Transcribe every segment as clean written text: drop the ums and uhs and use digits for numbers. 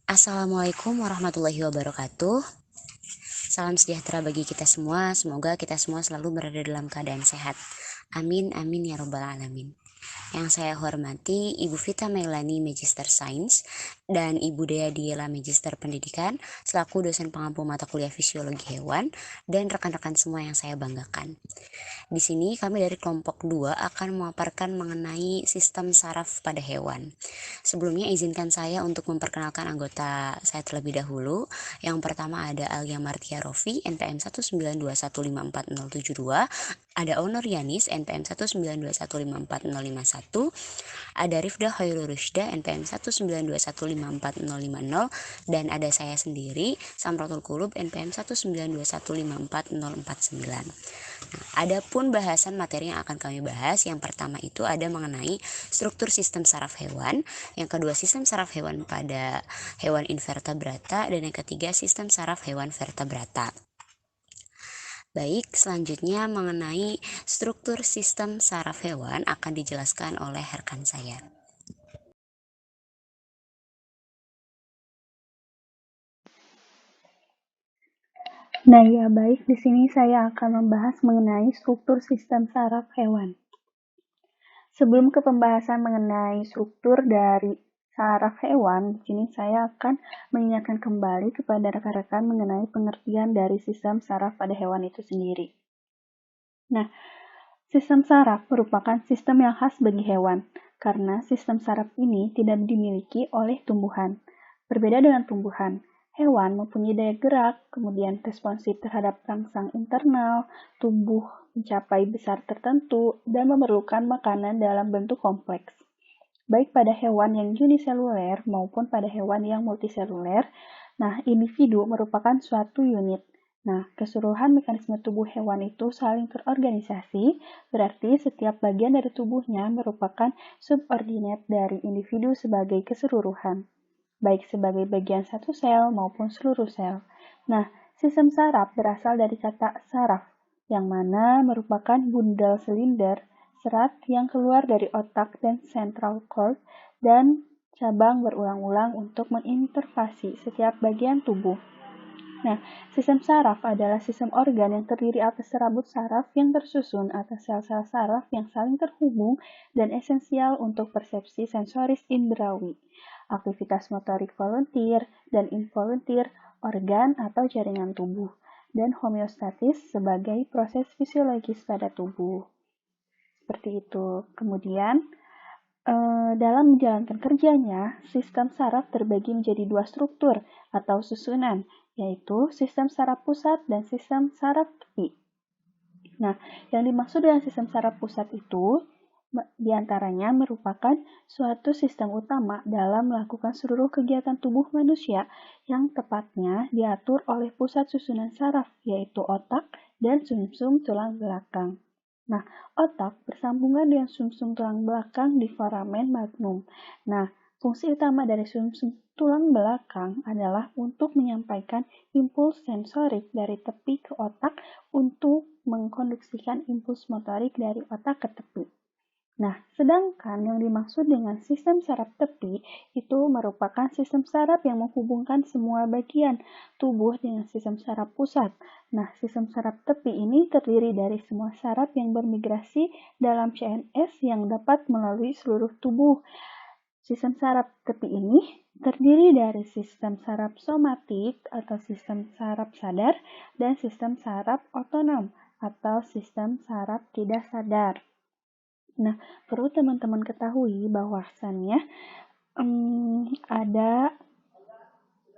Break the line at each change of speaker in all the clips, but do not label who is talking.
Assalamualaikum warahmatullahi wabarakatuh. Salam sejahtera bagi kita semua. Semoga kita semua selalu berada dalam keadaan sehat. Amin, amin ya robbal alamin. Yang saya hormati Ibu Vita Melani Magister Sains dan Ibu Dea Diela Magister Pendidikan selaku dosen pengampu mata kuliah Fisiologi Hewan dan rekan-rekan semua yang saya banggakan. Di sini kami dari kelompok 2 akan memaparkan mengenai sistem saraf pada hewan. Sebelumnya izinkan saya untuk memperkenalkan anggota saya terlebih dahulu. Yang pertama ada Alia Martia Rofi, NPM 192154072. Ada Onur Yanis, NPM 192154051. Ada Rifda Khairul Rusyda, NPM 192154050. Dan ada saya sendiri, Samratul Qulub, NPM 192154049. Adapun bahasan materi yang akan kami bahas, yang pertama itu ada mengenai struktur sistem saraf hewan, yang kedua sistem saraf hewan pada hewan invertebrata, dan yang ketiga sistem saraf hewan vertebrata. Baik, selanjutnya mengenai struktur sistem saraf hewan akan dijelaskan oleh rekan saya.
Nah ya baik, di sini saya akan membahas mengenai struktur sistem saraf hewan. Sebelum ke pembahasan mengenai struktur dari saraf hewan, di sini saya akan mengingatkan kembali kepada rekan-rekan mengenai pengertian dari sistem saraf pada hewan itu sendiri. Nah, sistem saraf merupakan sistem yang khas bagi hewan, karena sistem saraf ini tidak dimiliki oleh tumbuhan. Berbeda dengan tumbuhan, hewan mempunyai daya gerak, kemudian responsif terhadap rangsang internal, tubuh mencapai besar tertentu, dan memerlukan makanan dalam bentuk kompleks. Baik pada hewan yang uniseluler maupun pada hewan yang multiseluler, individu merupakan suatu unit. Keseluruhan mekanisme tubuh hewan itu saling terorganisasi, berarti setiap bagian dari tubuhnya merupakan subordinat dari individu sebagai keseluruhan, baik sebagai bagian satu sel maupun seluruh sel. Sistem saraf berasal dari kata saraf, yang mana merupakan bundel silinder serat yang keluar dari otak dan central cord dan cabang berulang-ulang untuk menginterfasi setiap bagian tubuh. Sistem saraf adalah sistem organ yang terdiri atas serabut saraf yang tersusun atas sel-sel saraf yang saling terhubung dan esensial untuk persepsi sensoris indrawi, aktivitas motorik volunteer dan involunteer, organ atau jaringan tubuh, dan homeostatis sebagai proses fisiologis pada tubuh. Seperti itu. Kemudian, dalam menjalankan kerjanya, sistem saraf terbagi menjadi dua struktur atau susunan, yaitu sistem saraf pusat dan sistem saraf tepi. Yang dimaksud dengan sistem saraf pusat itu diantaranya merupakan suatu sistem utama dalam melakukan seluruh kegiatan tubuh manusia yang tepatnya diatur oleh pusat susunan saraf, yaitu otak dan sumsum tulang belakang. Otak bersambungan dengan sumsum tulang belakang di foramen magnum. Fungsi utama dari sumsum tulang belakang adalah untuk menyampaikan impuls sensorik dari tepi ke otak untuk mengkonduksikan impuls motorik dari otak ke tepi. Sedangkan yang dimaksud dengan sistem saraf tepi itu merupakan sistem saraf yang menghubungkan semua bagian tubuh dengan sistem saraf pusat. Sistem saraf tepi ini terdiri dari semua saraf yang bermigrasi dalam CNS yang dapat melalui seluruh tubuh. Sistem saraf tepi ini terdiri dari sistem saraf somatik atau sistem saraf sadar dan sistem saraf otonom atau sistem saraf tidak sadar. Perlu teman-teman ketahui bahwasannya ada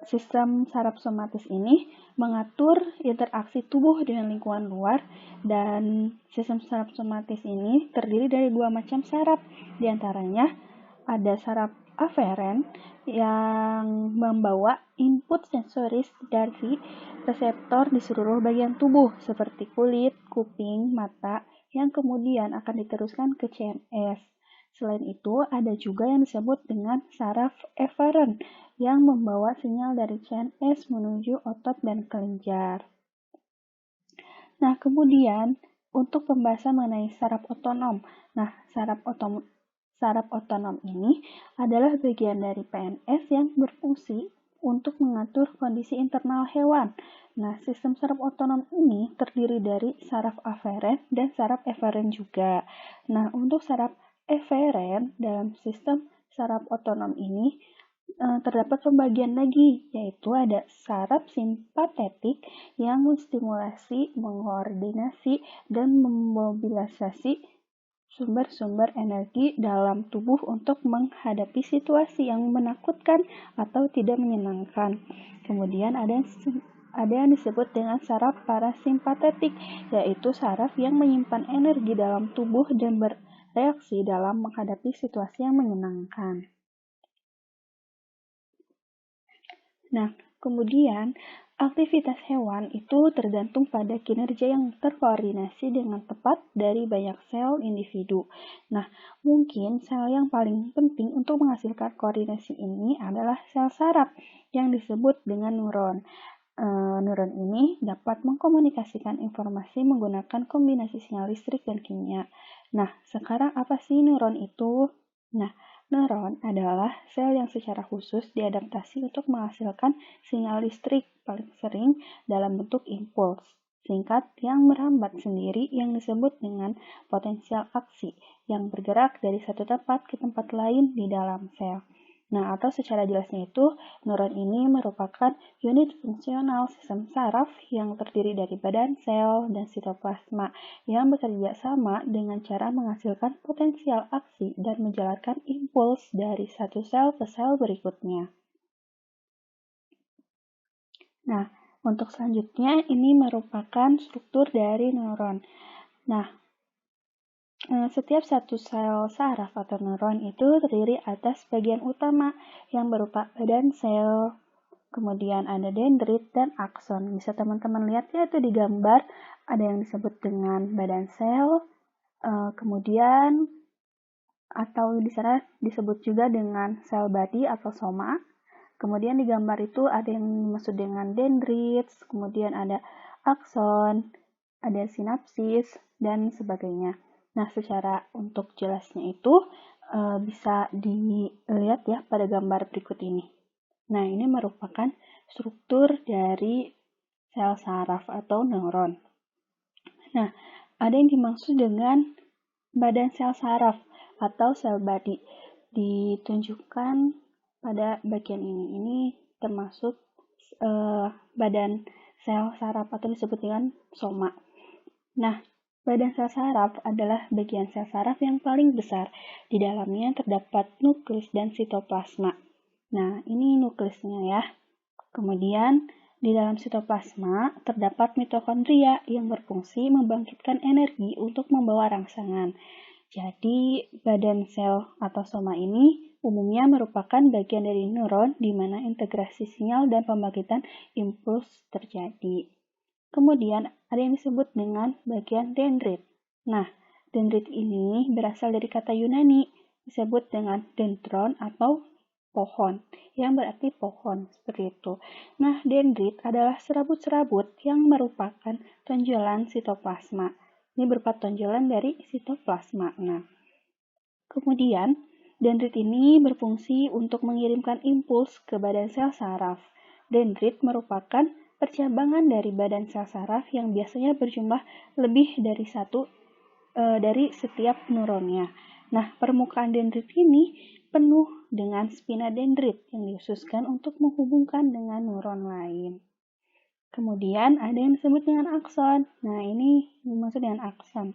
sistem saraf somatis ini mengatur interaksi tubuh dengan lingkungan luar, dan sistem saraf somatis ini terdiri dari dua macam saraf. Di antaranya ada saraf aferen yang membawa input sensoris dari reseptor di seluruh bagian tubuh seperti kulit, kuping, mata, yang kemudian akan diteruskan ke CNS. Selain itu, ada juga yang disebut dengan saraf eferen yang membawa sinyal dari CNS menuju otot dan kelenjar. Kemudian untuk pembahasan mengenai saraf otonom. Saraf otonom ini adalah bagian dari PNS yang berfungsi untuk mengatur kondisi internal hewan. Nah, sistem saraf otonom ini terdiri dari saraf aferen dan saraf eferen juga. Nah, untuk saraf eferen dalam sistem saraf otonom ini terdapat pembagian lagi, yaitu ada saraf simpatetik yang menstimulasi, mengkoordinasi, dan memobilisasi sumber-sumber energi dalam tubuh untuk menghadapi situasi yang menakutkan atau tidak menyenangkan. Kemudian ada yang disebut dengan saraf parasimpatetik, yaitu saraf yang menyimpan energi dalam tubuh dan bereaksi dalam menghadapi situasi yang menyenangkan. Nah, kemudian aktivitas hewan itu tergantung pada kinerja yang terkoordinasi dengan tepat dari banyak sel individu. Nah, mungkin sel yang paling penting untuk menghasilkan koordinasi ini adalah sel saraf yang disebut dengan neuron. Neuron ini dapat mengkomunikasikan informasi menggunakan kombinasi sinyal listrik dan kimia. Nah, sekarang apa sih neuron itu? Nah, neuron adalah sel yang secara khusus diadaptasi untuk menghasilkan sinyal listrik paling sering dalam bentuk impuls singkat yang merambat sendiri yang disebut dengan potensial aksi yang bergerak dari satu tempat ke tempat lain di dalam sel. Nah, atau secara jelasnya itu, neuron ini merupakan unit fungsional sistem saraf yang terdiri dari badan sel dan sitoplasma yang bekerja sama dengan cara menghasilkan potensial aksi dan menjalankan impuls dari satu sel ke sel berikutnya. Nah, untuk selanjutnya ini merupakan struktur dari neuron. Nah, setiap satu sel saraf atau neuron itu terdiri atas bagian utama yang berupa badan sel, kemudian ada dendrit dan akson. Bisa teman-teman lihat ya itu di gambar, ada yang disebut dengan badan sel, kemudian atau di sana disebut juga dengan sel body atau soma. Kemudian di gambar itu ada yang dimaksud dengan dendrit, kemudian ada akson, ada sinapsis, dan sebagainya. Nah, secara untuk jelasnya itu bisa dilihat ya pada gambar berikut ini. Nah, ini merupakan struktur dari sel saraf atau neuron. Nah, ada yang dimaksud dengan badan sel saraf atau sel body. Ditunjukkan pada bagian ini. Ini termasuk badan sel saraf atau disebut dengan soma. Nah, badan sel saraf adalah bagian sel saraf yang paling besar. Di dalamnya terdapat nukleus dan sitoplasma. Nah, ini nukleusnya ya. Kemudian, di dalam sitoplasma terdapat mitokondria yang berfungsi membangkitkan energi untuk membawa rangsangan. Jadi, badan sel atau soma ini umumnya merupakan bagian dari neuron di mana integrasi sinyal dan pembangkitan impuls terjadi. Kemudian ada yang disebut dengan bagian dendrit. Nah, dendrit ini berasal dari kata Yunani disebut dengan dendron atau pohon, yang berarti pohon, seperti itu. Nah, dendrit adalah serabut-serabut yang merupakan tonjolan sitoplasma. Ini berupa tonjolan dari sitoplasma. Nah, kemudian dendrit ini berfungsi untuk mengirimkan impuls ke badan sel saraf. Dendrit merupakan percabangan dari badan sel saraf yang biasanya berjumlah lebih dari satu dari setiap neuronnya. Nah, permukaan dendrit ini penuh dengan spina dendrit yang dikhususkan untuk menghubungkan dengan neuron lain. Kemudian ada yang disebut dengan akson. Nah, ini dimaksud dengan akson.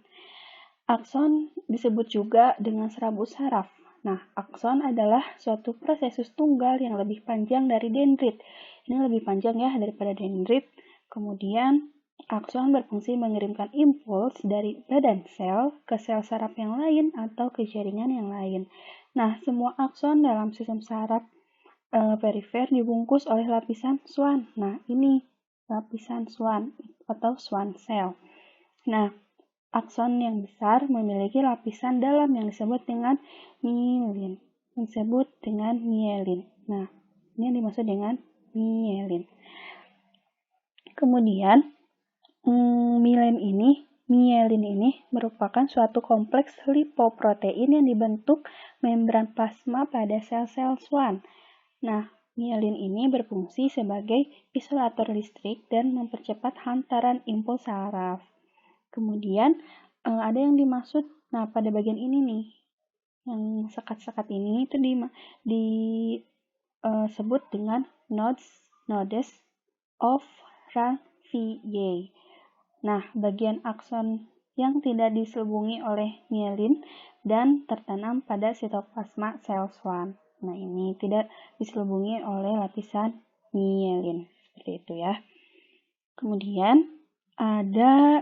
Akson disebut juga dengan serabut saraf. Nah, akson adalah suatu prosesus tunggal yang lebih panjang dari dendrit. Ini lebih panjang ya daripada dendrit. Kemudian, akson berfungsi mengirimkan impuls dari badan sel ke sel saraf yang lain atau ke jaringan yang lain. Nah, semua akson dalam sistem saraf perifer dibungkus oleh lapisan Schwann. Nah, ini lapisan Schwann atau Schwann cell. Nah, akson yang besar memiliki lapisan dalam yang disebut dengan mielin. Nah, ini yang dimaksud dengan mielin. Kemudian, mielin ini merupakan suatu kompleks lipoprotein yang dibentuk membran plasma pada sel-sel Schwann. Nah, Mielin ini berfungsi sebagai isolator listrik dan mempercepat hantaran impuls saraf. Kemudian ada yang dimaksud, nah pada bagian ini nih, yang sekat-sekat ini itu disebut dengan nodes of Ranvier. Nah, bagian akson yang tidak diselubungi oleh mielin dan tertanam pada sitoplasma sel swan. Nah, ini tidak diselubungi oleh lapisan mielin. Seperti itu ya. Kemudian ada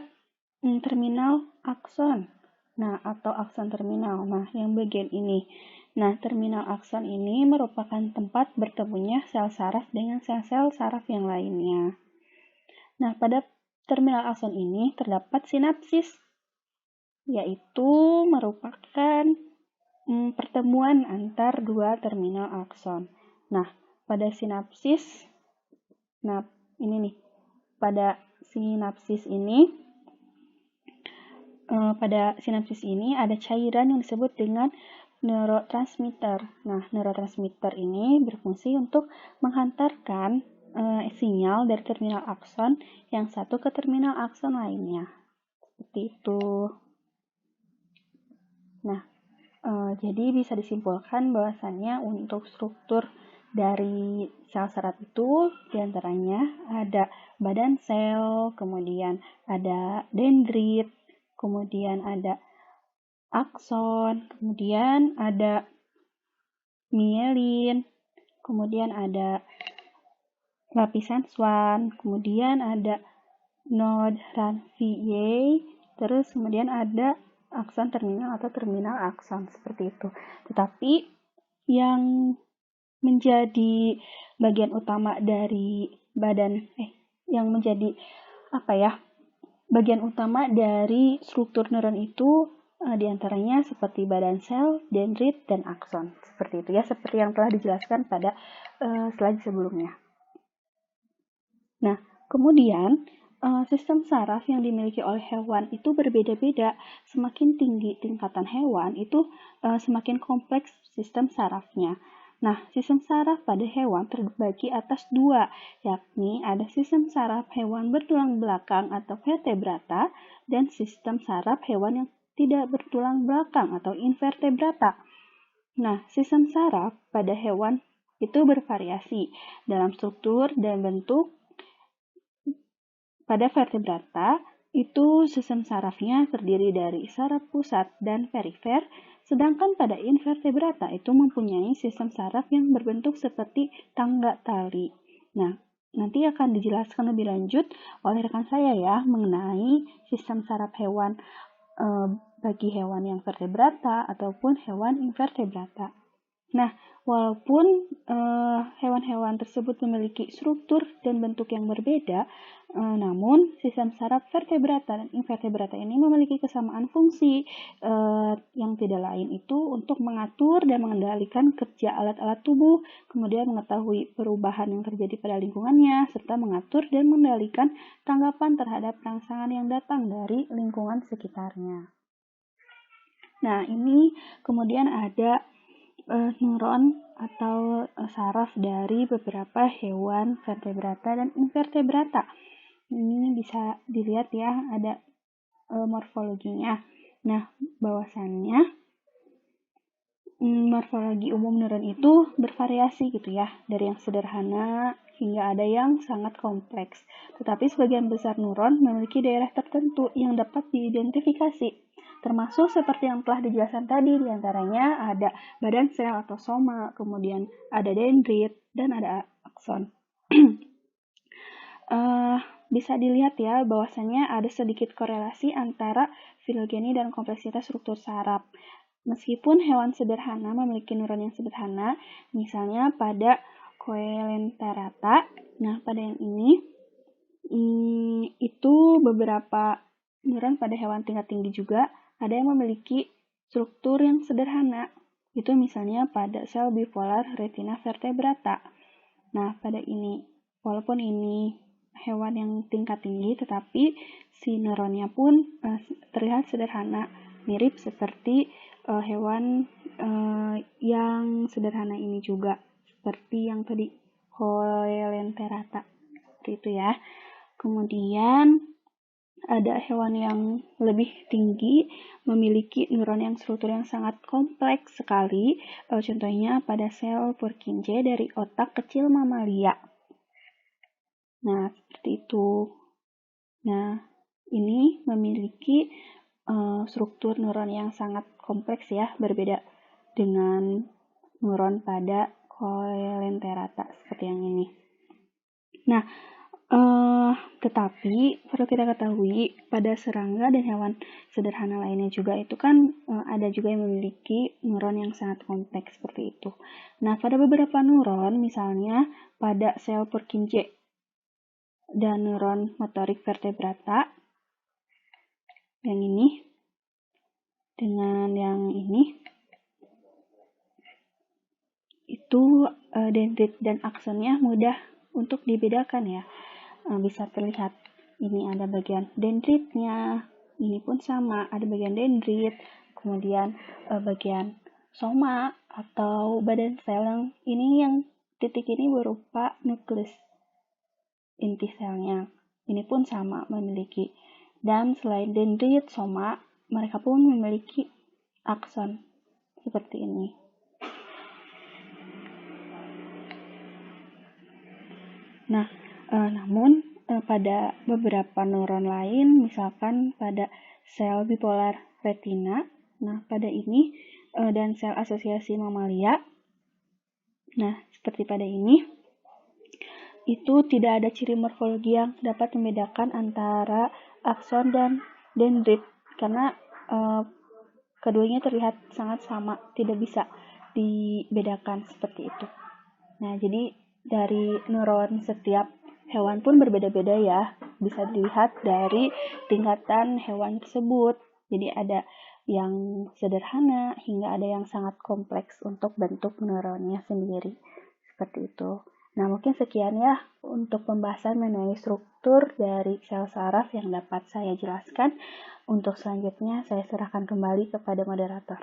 terminal akson. Nah, atau akson terminal. Nah, yang bagian ini. Nah, terminal akson ini merupakan tempat bertemunya sel saraf dengan sel-sel saraf yang lainnya. Nah, pada terminal akson ini terdapat sinapsis, yaitu merupakan pertemuan antar dua terminal akson. Nah, pada sinapsis, pada sinapsis ini ada cairan yang disebut dengan neurotransmitter. Nah, neurotransmitter ini berfungsi untuk menghantarkan sinyal dari terminal akson yang satu ke terminal akson lainnya. Seperti itu. Nah, jadi bisa disimpulkan bahwasannya untuk struktur dari sel saraf itu diantaranya ada badan sel, kemudian ada dendrit, kemudian ada akson, kemudian ada mielin, kemudian ada lapisan swan, kemudian ada node Ranvier, terus kemudian ada akson terminal atau terminal akson, seperti itu. Tetapi yang menjadi bagian utama dari bagian utama dari struktur neuron itu diantaranya seperti badan sel, dendrit, dan akson. Seperti itu ya, seperti yang telah dijelaskan pada slide sebelumnya. Nah, kemudian sistem saraf yang dimiliki oleh hewan itu berbeda-beda. Semakin tinggi tingkatan hewan itu semakin kompleks sistem sarafnya. Nah, sistem saraf pada hewan terbagi atas dua, yakni ada sistem saraf hewan bertulang belakang atau vertebrata dan sistem saraf hewan yang tidak bertulang belakang atau invertebrata. Nah, sistem saraf pada hewan itu bervariasi dalam struktur dan bentuk. Pada vertebrata, itu sistem sarafnya terdiri dari saraf pusat dan perifer, sedangkan pada invertebrata itu mempunyai sistem saraf yang berbentuk seperti tangga tali. Nah, nanti akan dijelaskan lebih lanjut oleh rekan saya ya mengenai sistem saraf hewan bagi hewan yang vertebrata ataupun hewan invertebrata. Nah, walaupun hewan-hewan tersebut memiliki struktur dan bentuk yang berbeda, namun sistem saraf vertebrata dan invertebrata ini memiliki kesamaan fungsi yang tidak lain itu untuk mengatur dan mengendalikan kerja alat-alat tubuh, kemudian mengetahui perubahan yang terjadi pada lingkungannya, serta mengatur dan mengendalikan tanggapan terhadap rangsangan yang datang dari lingkungan sekitarnya. Nah, ini kemudian ada neuron atau saraf dari beberapa hewan vertebrata dan invertebrata. Ini bisa dilihat ya, ada morfologinya. Nah, bahwasannya morfologi umum neuron itu bervariasi gitu ya, dari yang sederhana hingga ada yang sangat kompleks. Tetapi sebagian besar neuron memiliki daerah tertentu yang dapat diidentifikasi, termasuk seperti yang telah dijelaskan tadi, diantaranya ada badan sel atau soma, kemudian ada dendrit, dan ada akson. Bisa dilihat ya bahwasannya ada sedikit korelasi antara filogeni dan kompleksitas struktur saraf. Meskipun hewan sederhana memiliki neuron yang sederhana, misalnya pada Coelenterata, nah pada yang ini, itu beberapa neuron pada hewan tingkat tinggi juga ada yang memiliki struktur yang sederhana. Itu misalnya pada sel bipolar retina vertebrata. Nah, pada ini, walaupun ini hewan yang tingkat tinggi, tetapi si neuronnya pun terlihat sederhana, mirip seperti hewan yang sederhana ini juga, seperti yang tadi Coelenterata. Seperti itu ya. Kemudian ada hewan yang lebih tinggi memiliki neuron yang struktur yang sangat kompleks sekali. Contohnya pada sel Purkinje dari otak kecil mamalia. Nah, seperti itu. Nah, ini memiliki struktur neuron yang sangat kompleks ya, berbeda dengan neuron pada Coelenterata seperti yang ini. Nah, tetapi perlu kita ketahui pada serangga dan hewan sederhana lainnya juga itu kan ada juga yang memiliki neuron yang sangat kompleks seperti itu. Nah, pada beberapa neuron misalnya pada sel Purkinje dan neuron motorik vertebrata yang ini dengan yang ini itu dendrit dan aksonnya mudah untuk dibedakan ya. Bisa terlihat ini ada bagian dendritnya, ini pun sama ada bagian dendrit, kemudian bagian soma atau badan sel yang ini yang titik ini berupa nukleus inti selnya, ini pun sama memiliki. Dan selain dendrit, soma, mereka pun memiliki akson seperti ini. Nah, namun pada beberapa neuron lain, misalkan pada sel bipolar retina, nah pada ini dan sel asosiasi mamalia, nah seperti pada ini, itu tidak ada ciri morfologi yang dapat membedakan antara akson dan dendrit karena keduanya terlihat sangat sama, tidak bisa dibedakan seperti itu. Nah, jadi dari neuron setiap hewan pun berbeda-beda ya, bisa dilihat dari tingkatan hewan tersebut. Jadi ada yang sederhana hingga ada yang sangat kompleks untuk bentuk neuronnya sendiri, seperti itu. Nah, mungkin sekian ya untuk pembahasan mengenai struktur dari sel saraf yang dapat saya jelaskan. Untuk selanjutnya, saya serahkan kembali kepada moderator.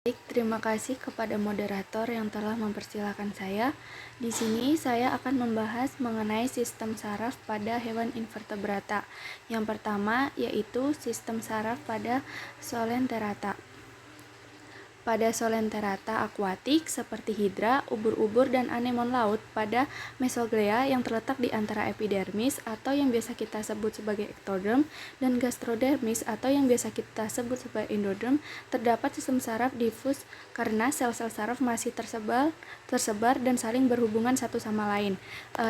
Baik, terima kasih kepada moderator yang telah mempersilahkan saya. Di sini saya akan membahas mengenai sistem saraf pada hewan invertebrata. Yang pertama yaitu sistem saraf pada Coelenterata. Pada Coelenterata akuatik seperti hidra, ubur-ubur, dan anemon laut pada mesoglea yang terletak di antara epidermis atau yang biasa kita sebut sebagai ektoderm dan gastrodermis atau yang biasa kita sebut sebagai endoderm, terdapat sistem saraf difus karena sel-sel saraf masih tersebar dan saling berhubungan satu sama lain,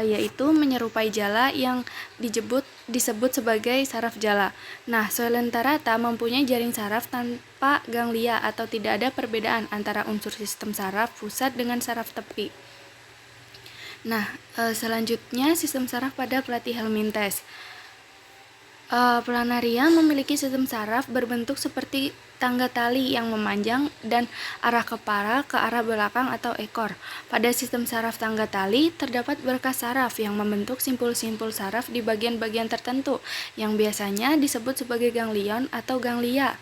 yaitu menyerupai jala yang disebut sebagai saraf jala. Nah, Coelenterata mempunyai jaring saraf tanpa ganglia atau tidak ada perbedaan antara unsur sistem saraf pusat dengan saraf tepi. Nah, selanjutnya sistem saraf pada Platyhelminthes. Planaria memiliki sistem saraf berbentuk seperti tangga tali yang memanjang dan arah kepala ke arah belakang atau ekor. Pada sistem saraf tangga tali terdapat berkas saraf yang membentuk simpul-simpul saraf di bagian-bagian tertentu yang biasanya disebut sebagai ganglion atau ganglia.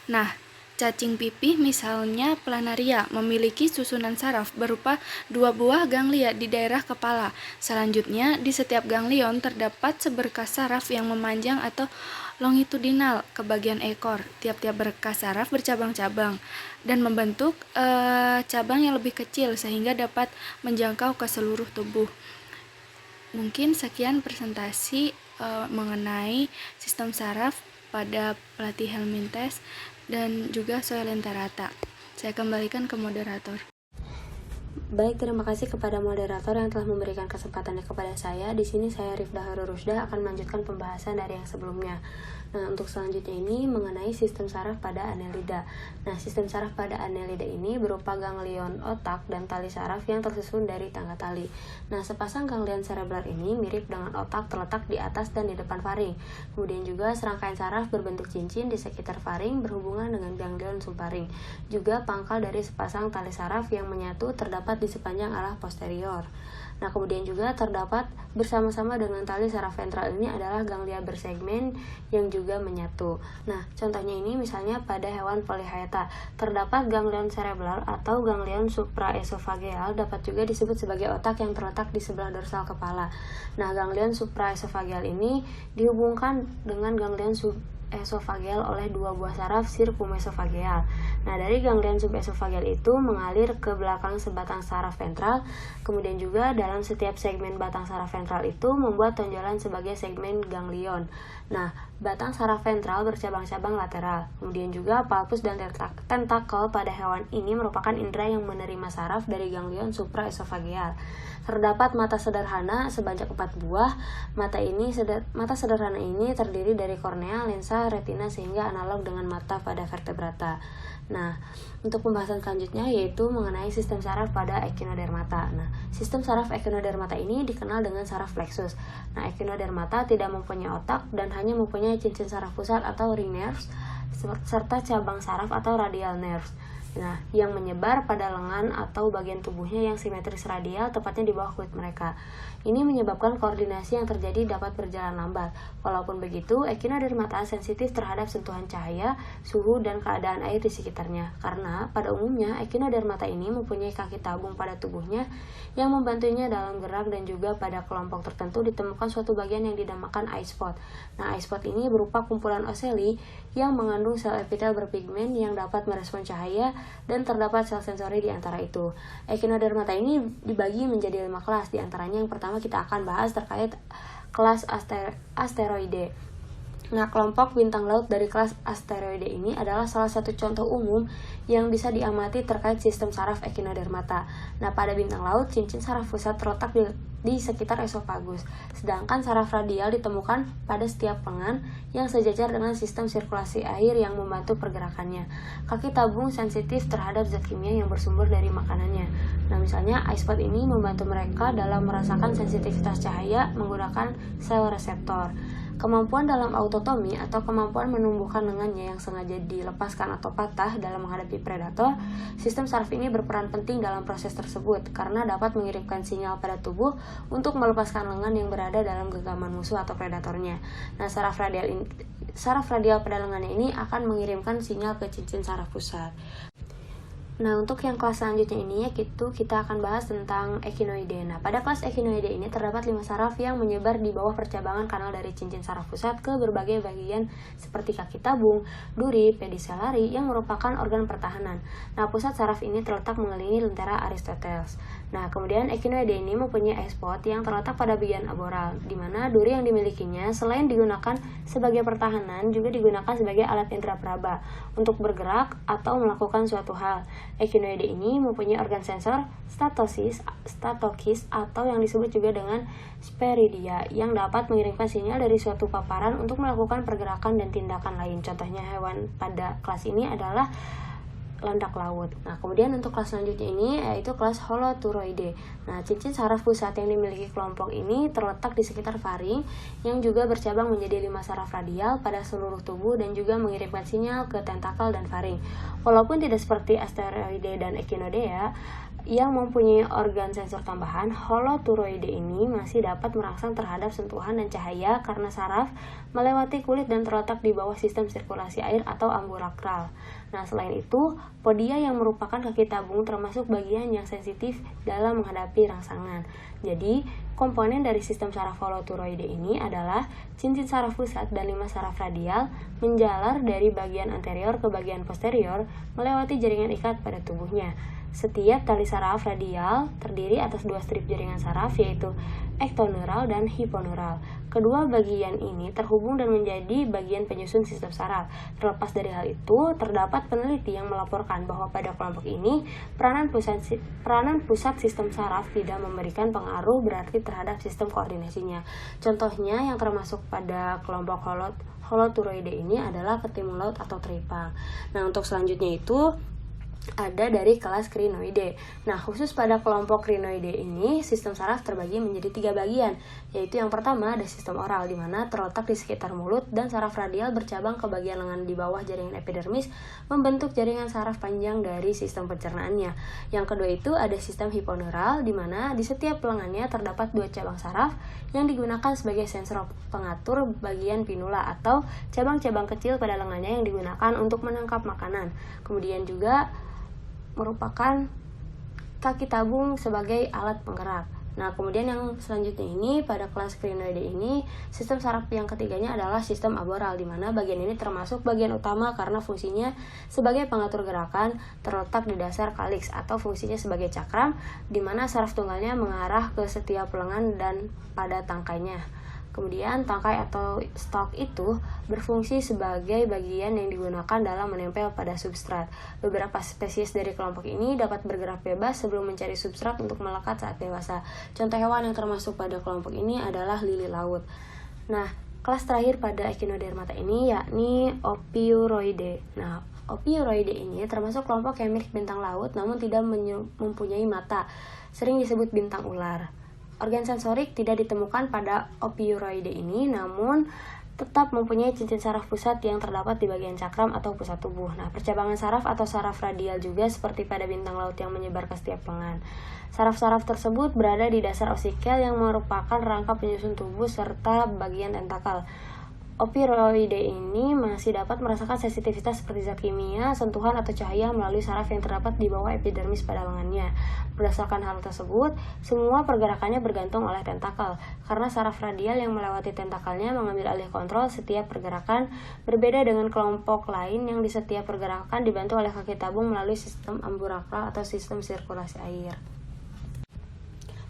Nah, cacing pipih misalnya planaria memiliki susunan saraf berupa 2 buah ganglia di daerah kepala. Selanjutnya, di setiap ganglion terdapat seberkas saraf yang memanjang atau longitudinal ke bagian ekor. Tiap-tiap berkas saraf bercabang-cabang dan membentuk cabang yang lebih kecil sehingga dapat menjangkau ke seluruh tubuh. Mungkin sekian presentasi mengenai sistem saraf pada Platyhelminthes dan juga Coelenterata. Saya kembalikan ke moderator.
Baik, terima kasih kepada moderator yang telah memberikan kesempatannya kepada saya. Di sini saya Rifda Harur Rusda akan melanjutkan pembahasan dari yang sebelumnya. Nah, untuk selanjutnya ini mengenai sistem saraf pada Annelida. Nah, sistem saraf pada Annelida ini berupa ganglion otak dan tali saraf yang tersusun dari tangga tali. Nah, sepasang ganglion cerebral ini mirip dengan otak terletak di atas dan di depan faring. Kemudian juga serangkaian saraf berbentuk cincin di sekitar faring berhubungan dengan ganglion subfaring. Juga pangkal dari sepasang tali saraf yang menyatu terdapat di
di sepanjang alah posterior. Nah, kemudian juga terdapat bersama-sama dengan tali saraf ventral ini adalah ganglia bersegmen yang juga menyatu. Nah, contohnya ini misalnya pada hewan polyhayata, terdapat ganglion cerebral atau ganglion supraesofageal, dapat juga disebut sebagai otak yang terletak di sebelah dorsal kepala. Nah, ganglion supraesofageal ini dihubungkan dengan ganglion subesofageal oleh dua buah saraf sirkumesofageal. Nah, dari ganglion subesofageal itu mengalir ke belakang sebatang saraf ventral. Kemudian juga dalam setiap segmen batang saraf ventral itu membuat tonjolan sebagai segmen ganglion. Nah, batang saraf ventral bercabang-cabang lateral. Kemudian juga palpus dan tentakel pada hewan ini merupakan indera yang menerima saraf dari ganglion supraesofageal. Terdapat mata sederhana sebanyak 4 buah. Mata sederhana ini terdiri dari kornea, lensa, retina sehingga analog dengan mata pada vertebrata. Nah, untuk pembahasan selanjutnya yaitu mengenai sistem saraf pada echinodermata. Nah, sistem saraf echinodermata ini dikenal dengan saraf plexus. Nah, echinodermata tidak mempunyai otak dan hanya mempunyai cincin saraf pusat atau ring nerves serta cabang saraf atau radial nerves. Nah, yang menyebar pada lengan atau bagian tubuhnya yang simetris radial tepatnya di bawah kulit mereka. Ini menyebabkan koordinasi yang terjadi dapat berjalan lambat. Walaupun begitu, echinodermata sensitif terhadap sentuhan cahaya, suhu, dan keadaan air di sekitarnya. Karena pada umumnya echinodermata ini mempunyai kaki tabung pada tubuhnya yang membantunya dalam gerak, dan juga pada kelompok tertentu ditemukan suatu bagian yang dinamakan eye spot. Nah, eye spot ini berupa kumpulan oseli yang mengandung sel epitel berpigmen yang dapat merespon cahaya, dan terdapat sel sensori di antara itu. Echinodermata ini dibagi menjadi 5 kelas. Di antaranya yang pertama kita akan bahas terkait kelas asteroide. Nah, kelompok bintang laut dari kelas asteroide ini adalah salah satu contoh umum yang bisa diamati terkait sistem saraf echinodermata. Nah, pada bintang laut, cincin saraf pusat terletak di sekitar esofagus, sedangkan saraf radial ditemukan pada setiap lengan yang sejajar dengan sistem sirkulasi air yang membantu pergerakannya. Kaki tabung sensitif terhadap zat kimia yang bersumber dari makanannya. Nah, misalnya eye spot ini membantu mereka dalam merasakan sensitivitas cahaya menggunakan sel reseptor. Kemampuan dalam autotomi atau kemampuan menumbuhkan lengannya yang sengaja dilepaskan atau patah dalam menghadapi predator, sistem saraf ini berperan penting dalam proses tersebut karena dapat mengirimkan sinyal pada tubuh untuk melepaskan lengan yang berada dalam genggaman musuh atau predatornya. Nah, saraf radial pada lengannya ini akan mengirimkan sinyal ke cincin saraf pusat. Nah, untuk yang kelas selanjutnya ini yaitu kita akan bahas tentang echinoide. Nah, pada kelas echinoide ini terdapat 5 saraf yang menyebar di bawah percabangan kanal dari cincin saraf pusat ke berbagai bagian seperti kaki tabung, duri, pedicellari yang merupakan organ pertahanan. Nah, pusat saraf ini terletak mengelilingi lentera Aristoteles. Nah, kemudian echinoide ini mempunyai eye spot yang terletak pada bagian aboral, di mana duri yang dimilikinya selain digunakan sebagai pertahanan juga digunakan sebagai alat indera peraba untuk bergerak atau melakukan suatu hal. Echinoide ini mempunyai organ sensor statokis atau yang disebut juga dengan speridia yang dapat mengirimkan sinyal dari suatu paparan untuk melakukan pergerakan dan tindakan lain. Contohnya hewan pada kelas ini adalah landak laut. Nah, kemudian untuk kelas selanjutnya ini yaitu kelas holoturoide. Nah, cincin saraf pusat yang dimiliki kelompok ini terletak di sekitar faring yang juga bercabang menjadi 5 saraf radial pada seluruh tubuh dan juga mengirimkan sinyal ke tentakel dan faring. Walaupun tidak seperti asteroide dan echinodea yang mempunyai organ sensor tambahan, holoturoide ini masih dapat merangsang terhadap sentuhan dan cahaya karena saraf melewati kulit dan terletak di bawah sistem sirkulasi air atau ambulakral. Nah, selain itu, podia yang merupakan kaki tabung termasuk bagian yang sensitif dalam menghadapi rangsangan. Jadi, komponen dari sistem saraf holoturoide ini adalah cincin saraf pusat dan 5 saraf radial menjalar dari bagian anterior ke bagian posterior melewati jaringan ikat pada tubuhnya. Setiap tali saraf radial terdiri atas 2 strip jaringan saraf yaitu ektoneural dan hiponeural. Kedua bagian ini terhubung dan menjadi bagian penyusun sistem saraf. Terlepas dari hal itu, terdapat peneliti yang melaporkan bahwa pada kelompok ini peranan pusat sistem saraf tidak memberikan pengaruh berarti terhadap sistem koordinasinya. Contohnya yang termasuk pada kelompok holoturoide ini adalah ketimun laut atau teripang. Nah, untuk selanjutnya itu ada dari kelas crinoide. Nah, khusus pada kelompok crinoide ini, sistem saraf terbagi menjadi 3 bagian, yaitu yang pertama ada sistem oral, di mana terletak di sekitar mulut, dan saraf radial bercabang ke bagian lengan di bawah jaringan epidermis, membentuk jaringan saraf panjang dari sistem pencernaannya. Yang kedua itu ada sistem hiponeural, di mana di setiap lengannya terdapat 2 cabang saraf yang digunakan sebagai sensor pengatur bagian pinula atau cabang-cabang kecil pada lengannya yang digunakan untuk menangkap makanan. Kemudian juga merupakan kaki tabung sebagai alat penggerak. Nah, kemudian yang selanjutnya ini pada kelas crinoide ini, sistem saraf yang ketiganya adalah sistem aboral, di mana bagian ini termasuk bagian utama karena fungsinya sebagai pengatur gerakan, terletak di dasar kaliks atau fungsinya sebagai cakram, di mana saraf tunggalnya mengarah ke setiap lengan dan pada tangkainya. Kemudian tangkai atau stalk itu berfungsi sebagai bagian yang digunakan dalam menempel pada substrat. Beberapa spesies dari kelompok ini dapat bergerak bebas sebelum mencari substrat untuk melekat saat dewasa. Contoh hewan yang termasuk pada kelompok ini adalah lili laut. Nah, kelas terakhir pada Echinodermata ini yakni Ophiuroidae. Nah, Ophiuroidae ini termasuk kelompok yang mirip bintang laut namun tidak mempunyai mata, sering disebut bintang ular. Organ sensorik tidak ditemukan pada Ophiuroidae ini, namun tetap mempunyai cincin saraf pusat yang terdapat di bagian cakram atau pusat tubuh. Nah, percabangan saraf atau saraf radial juga seperti pada bintang laut yang menyebar ke setiap lengan. Saraf-saraf tersebut berada di dasar osikel yang merupakan rangka penyusun tubuh serta bagian tentakel. Ophiuroidae ini masih dapat merasakan sensitivitas seperti zat kimia, sentuhan atau cahaya melalui saraf yang terdapat di bawah epidermis pada lengannya. Berdasarkan hal tersebut, semua pergerakannya bergantung oleh tentakel, karena saraf radial yang melewati tentakelnya mengambil alih kontrol setiap pergerakan, berbeda dengan kelompok lain yang di setiap pergerakan dibantu oleh kaki tabung melalui sistem amburakral atau sistem sirkulasi air.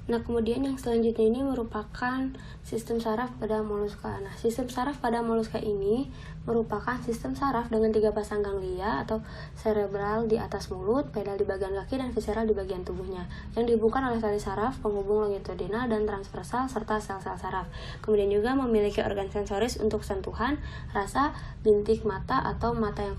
Nah, kemudian yang selanjutnya ini merupakan sistem saraf pada moluska. Nah, sistem saraf pada moluska ini merupakan sistem saraf dengan 3 pasang ganglia atau cerebral di atas mulut, pedal di bagian kaki, dan visceral di bagian tubuhnya, yang dihubungkan oleh tali saraf, penghubung longitudinal dan transversal, serta sel-sel saraf. Kemudian juga memiliki organ sensoris untuk sentuhan, rasa, bintik mata atau mata yang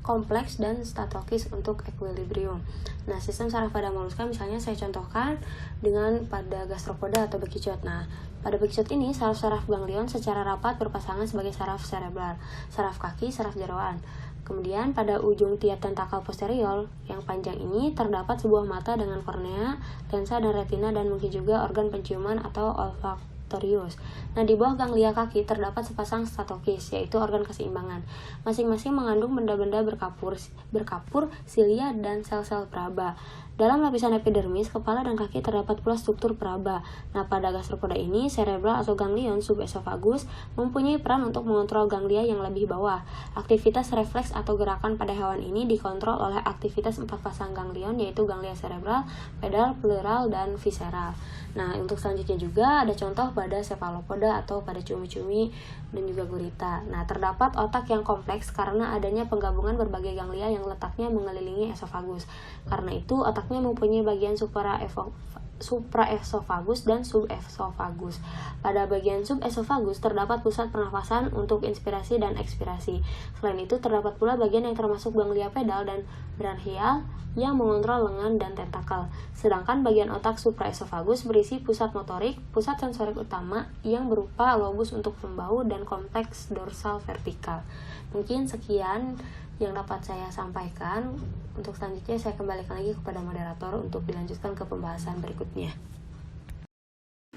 kompleks, dan statokis untuk equilibrium. Nah, sistem saraf pada moluska misalnya saya contohkan dengan pada gastropoda atau bekicot. Nah, pada bekicot ini saraf-saraf ganglion secara rapat berpasangan sebagai saraf cerebral, saraf kaki, saraf jeroan. Kemudian pada ujung tiap tentakel posterior yang panjang ini terdapat sebuah mata dengan kornea, lensa, dan retina, dan mungkin juga organ penciuman atau olfaktorius. Nah, di bawah ganglia kaki terdapat sepasang statokis, yaitu organ keseimbangan. Masing-masing mengandung benda-benda berkapur, silia, dan sel-sel peraba. Dalam lapisan epidermis, kepala dan kaki terdapat pula struktur peraba. Nah, pada gastropoda ini, cerebral atau ganglion subesophagus mempunyai peran untuk mengontrol ganglia yang lebih bawah. Aktivitas refleks atau gerakan pada hewan ini dikontrol oleh aktivitas 4 pasang ganglion, yaitu ganglia cerebral, pedal, pleural, dan visceral. Nah, untuk selanjutnya juga ada contoh pada cephalopoda atau pada cumi-cumi dan juga gurita. Nah, terdapat otak yang kompleks karena adanya penggabungan berbagai ganglia yang letaknya mengelilingi esofagus. Karena itu, otaknya mempunyai bagian supraesofagus dan subesophagus. Pada bagian subesophagus terdapat pusat pernafasan untuk inspirasi dan ekspirasi. Selain itu, terdapat pula bagian yang termasuk ganglia pedal dan branchial yang mengontrol lengan dan tentakel. Sedangkan bagian otak supraesofagus berisi pusat motorik, pusat sensorik utama yang berupa lobus untuk membau, dan kompleks dorsal vertikal. Mungkin sekian yang dapat saya sampaikan. Untuk selanjutnya saya kembalikan lagi kepada moderator untuk dilanjutkan ke pembahasan berikutnya.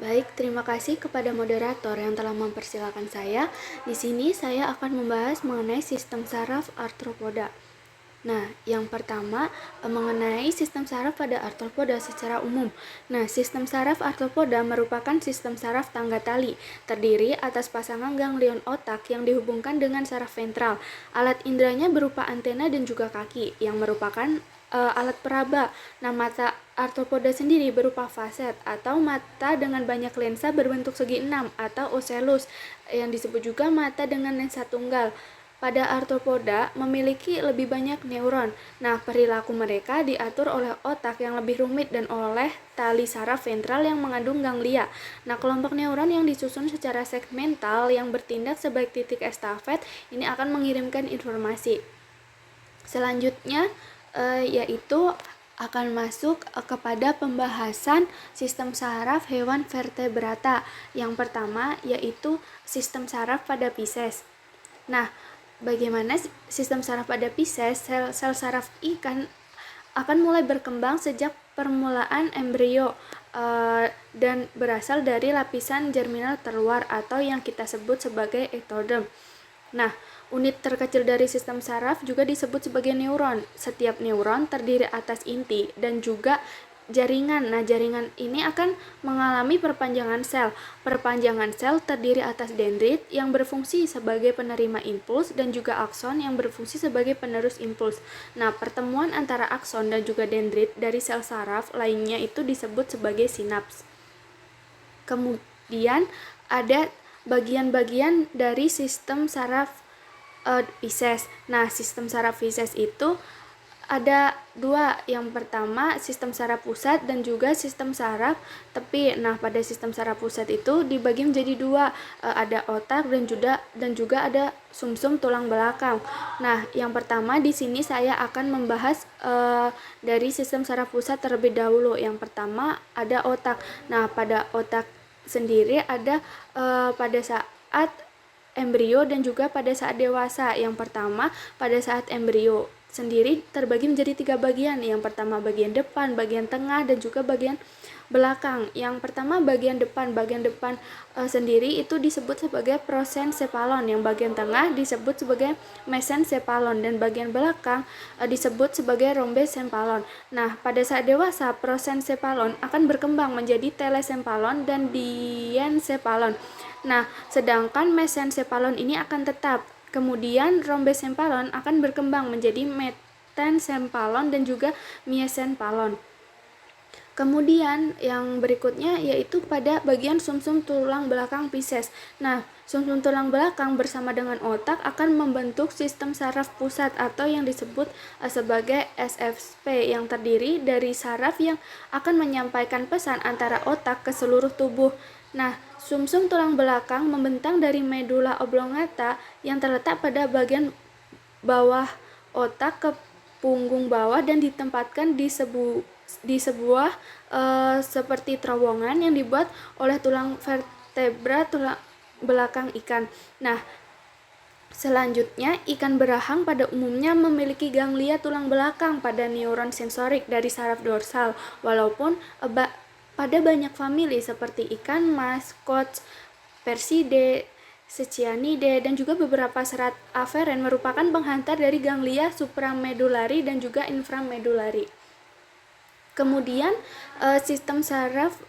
Baik, terima kasih kepada moderator yang telah mempersilakan saya. Di sini saya akan membahas mengenai sistem saraf arthropoda. Nah, yang pertama mengenai sistem saraf pada arthropoda secara umum. Nah, sistem saraf arthropoda merupakan sistem saraf tangga tali, terdiri atas pasangan ganglion otak yang dihubungkan dengan saraf ventral. Alat inderanya berupa antena dan juga kaki, yang merupakan alat peraba. Nah, mata arthropoda sendiri berupa faset atau mata dengan banyak lensa berbentuk segi 6 atau ocellus, yang disebut juga mata dengan lensa tunggal. Pada arthropoda memiliki lebih banyak neuron. Nah, perilaku mereka diatur oleh otak yang lebih rumit dan oleh tali saraf ventral yang mengandung ganglia. Nah, kelompok neuron yang disusun secara segmental yang bertindak sebagai titik estafet ini akan mengirimkan informasi. Selanjutnya, yaitu akan masuk kepada pembahasan sistem saraf hewan vertebrata. Yang pertama yaitu sistem saraf pada Pisces. Nah, bagaimana sistem saraf pada Pisces? Sel saraf ikan akan mulai berkembang sejak permulaan embrio dan berasal dari lapisan germinal terluar atau yang kita sebut sebagai ektoderm. Nah, unit terkecil dari sistem saraf juga disebut sebagai neuron. Setiap neuron terdiri atas inti dan juga jaringan. Nah, jaringan ini akan mengalami perpanjangan sel. Perpanjangan sel terdiri atas dendrit yang berfungsi sebagai penerima impuls dan juga akson yang berfungsi sebagai penerus impuls. Nah, pertemuan antara akson dan juga dendrit dari sel saraf lainnya itu disebut sebagai sinaps. Kemudian ada bagian-bagian dari sistem saraf Pisces. Nah, sistem saraf Pisces itu ada dua. Yang pertama sistem saraf pusat dan juga sistem saraf tepi. Nah, pada sistem saraf pusat itu dibagi menjadi dua, ada otak dan juga ada sumsum tulang belakang. Nah, yang pertama di sini saya akan membahas dari sistem saraf pusat terlebih dahulu. Yang pertama ada otak. Nah, pada otak sendiri ada pada saat embrio dan juga pada saat dewasa. Yang pertama pada saat embrio sendiri terbagi menjadi 3 bagian. Yang pertama bagian depan, bagian tengah, dan juga bagian belakang. Yang pertama bagian depan sendiri itu disebut sebagai prosencephalon, yang bagian tengah disebut sebagai mesencephalon, dan bagian belakang disebut sebagai rhombecephalon. Nah, pada saat dewasa prosencephalon akan berkembang menjadi telecephalon dan diencephalon. Nah, sedangkan mesencephalon ini akan tetap. Kemudian rhombecephalon akan berkembang menjadi metencephalon dan juga mesencephalon. Kemudian yang berikutnya yaitu pada bagian sumsum tulang belakang Pisces. Nah, sumsum tulang belakang bersama dengan otak akan membentuk sistem saraf pusat atau yang disebut sebagai SFP, yang terdiri dari saraf yang akan menyampaikan pesan antara otak ke seluruh tubuh. Nah, sumsum tulang belakang membentang dari medula oblongata yang terletak pada bagian bawah otak ke punggung bawah dan ditempatkan di sebuah seperti terowongan yang dibuat oleh tulang vertebra tulang belakang ikan. Nah, selanjutnya ikan berahang pada umumnya memiliki ganglia tulang belakang pada neuron sensorik dari saraf dorsal, walaupun pada banyak famili seperti ikan mas, koch, Persidae, Secianidae, dan juga beberapa serat aferen merupakan penghantar dari ganglia supramedulari dan juga inframedulari. Kemudian sistem saraf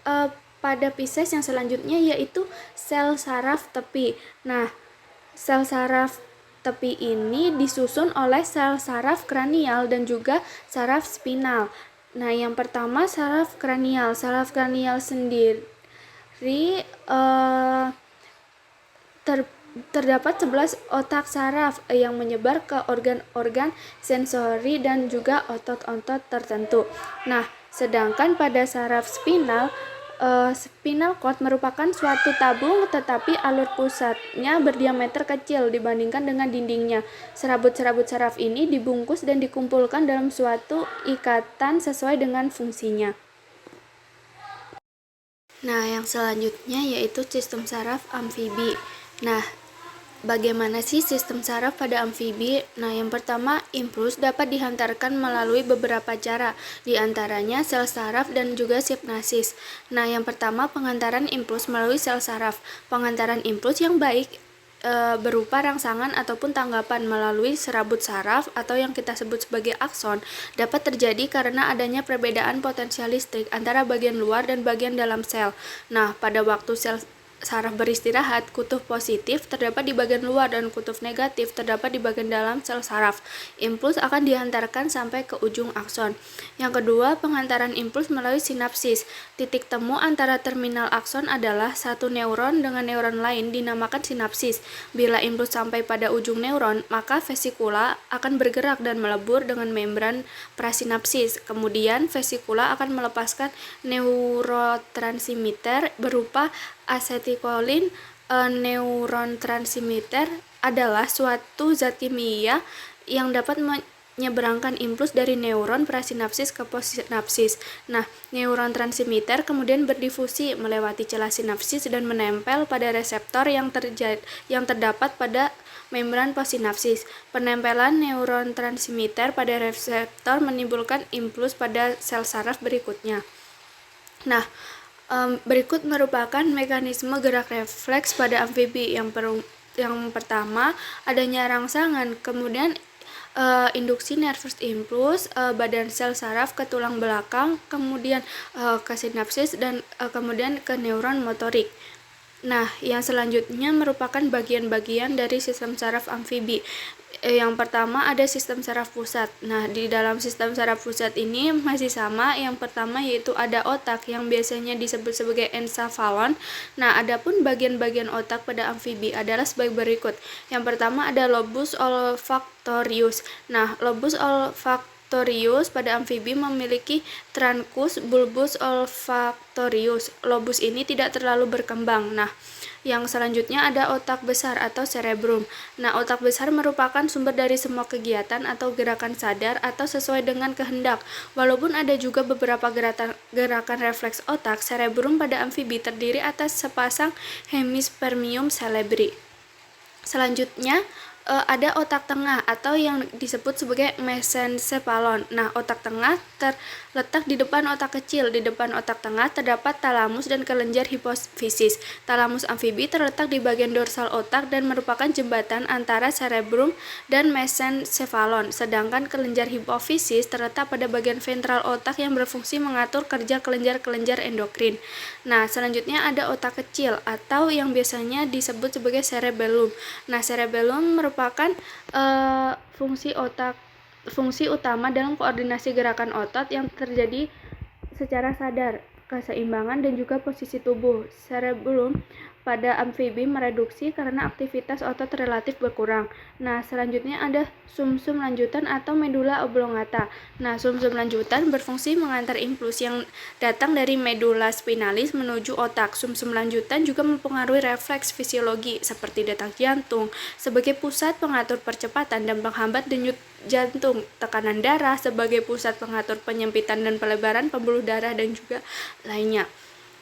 pada Pisces yang selanjutnya yaitu sel saraf tepi. Nah, sel saraf tepi ini disusun oleh sel saraf kranial dan juga saraf spinal. Nah, yang pertama saraf kranial. Saraf kranial sendiri terdapat 11 otak saraf yang menyebar ke organ-organ sensori dan juga otot-otot tertentu. Nah, sedangkan pada saraf spinal, spinal cord merupakan suatu tabung tetapi alur pusatnya berdiameter kecil dibandingkan dengan dindingnya. Serabut-serabut saraf ini dibungkus dan dikumpulkan dalam suatu ikatan sesuai dengan fungsinya. Nah, yang selanjutnya yaitu sistem saraf amfibi. Nah, bagaimana sih sistem saraf pada amfibi? Nah, yang pertama, impuls dapat dihantarkan melalui beberapa cara, di antaranya sel saraf dan juga sinapsis. Nah, yang pertama, pengantaran impuls melalui sel saraf. Pengantaran impuls yang baik berupa rangsangan ataupun tanggapan melalui serabut saraf atau yang kita sebut sebagai akson dapat terjadi karena adanya perbedaan potensial listrik antara bagian luar dan bagian dalam sel. Nah, pada waktu sel saraf beristirahat, kutub positif terdapat di bagian luar dan kutub negatif terdapat di bagian dalam sel saraf. Impuls akan dihantarkan sampai ke ujung akson. Yang kedua, pengantaran impuls melalui sinapsis. Titik temu antara terminal akson adalah satu neuron dengan neuron lain dinamakan sinapsis. Bila impuls sampai pada ujung neuron, maka vesikula akan bergerak dan melebur dengan membran prasinapsis. Kemudian vesikula akan melepaskan neurotransmitter berupa asetilkolin. Neurotransmitter adalah suatu zat kimia yang dapat menyeberangkan impuls dari neuron prasinapsis ke postsinapsis. Nah, neuron transmitter kemudian berdifusi melewati celah sinapsis dan menempel pada reseptor yang terdapat pada membran postsinapsis. Penempelan neuron transmitter pada reseptor menimbulkan impuls pada sel saraf berikutnya. Nah, berikut merupakan mekanisme gerak refleks pada amfibi. Yang pertama, adanya rangsangan, kemudian induksi nervous impulse, badan sel saraf ke tulang belakang, kemudian ke sinapsis, dan kemudian ke neuron motorik. Nah, yang selanjutnya merupakan bagian-bagian dari sistem saraf amfibi. Yang pertama ada sistem saraf pusat. Nah, di dalam sistem saraf pusat ini masih sama. Yang pertama yaitu ada otak yang biasanya disebut sebagai encephalon. Nah, adapun bagian-bagian otak pada amfibi adalah sebagai berikut. Yang pertama ada lobus olfactorius. Nah, lobus olfactorius pada amfibi memiliki truncus bulbus olfactorius. Lobus ini tidak terlalu berkembang. Nah, yang selanjutnya ada otak besar atau cerebrum. Nah, otak besar merupakan sumber dari semua kegiatan atau gerakan sadar atau sesuai dengan kehendak. Walaupun ada juga beberapa gerakan refleks otak, cerebrum pada amfibi terdiri atas sepasang hemispermium cerebri. Selanjutnya, ada otak tengah atau yang disebut sebagai mesencephalon. Nah, otak tengah terletak di depan otak kecil. Di depan otak tengah terdapat talamus dan kelenjar hipofisis. Talamus amfibi terletak di bagian dorsal otak dan merupakan jembatan antara cerebrum dan mesencephalon. Sedangkan kelenjar hipofisis terletak pada bagian ventral otak yang berfungsi mengatur kerja kelenjar-kelenjar endokrin. Nah, selanjutnya ada otak kecil atau yang biasanya disebut sebagai cerebellum. Nah, cerebellum merupakan fungsi utama dalam koordinasi gerakan otot yang terjadi secara sadar, keseimbangan dan juga posisi tubuh. Cerebellum pada amfibi mereduksi karena aktivitas otot relatif berkurang. Nah, selanjutnya ada sumsum lanjutan atau medula oblongata. Nah, sumsum lanjutan berfungsi mengantar impuls yang datang dari medula spinalis menuju otak. Sumsum lanjutan juga mempengaruhi refleks fisiologi seperti detak jantung sebagai pusat pengatur percepatan dan penghambat denyut jantung, tekanan darah sebagai pusat pengatur penyempitan dan pelebaran pembuluh darah dan juga lainnya.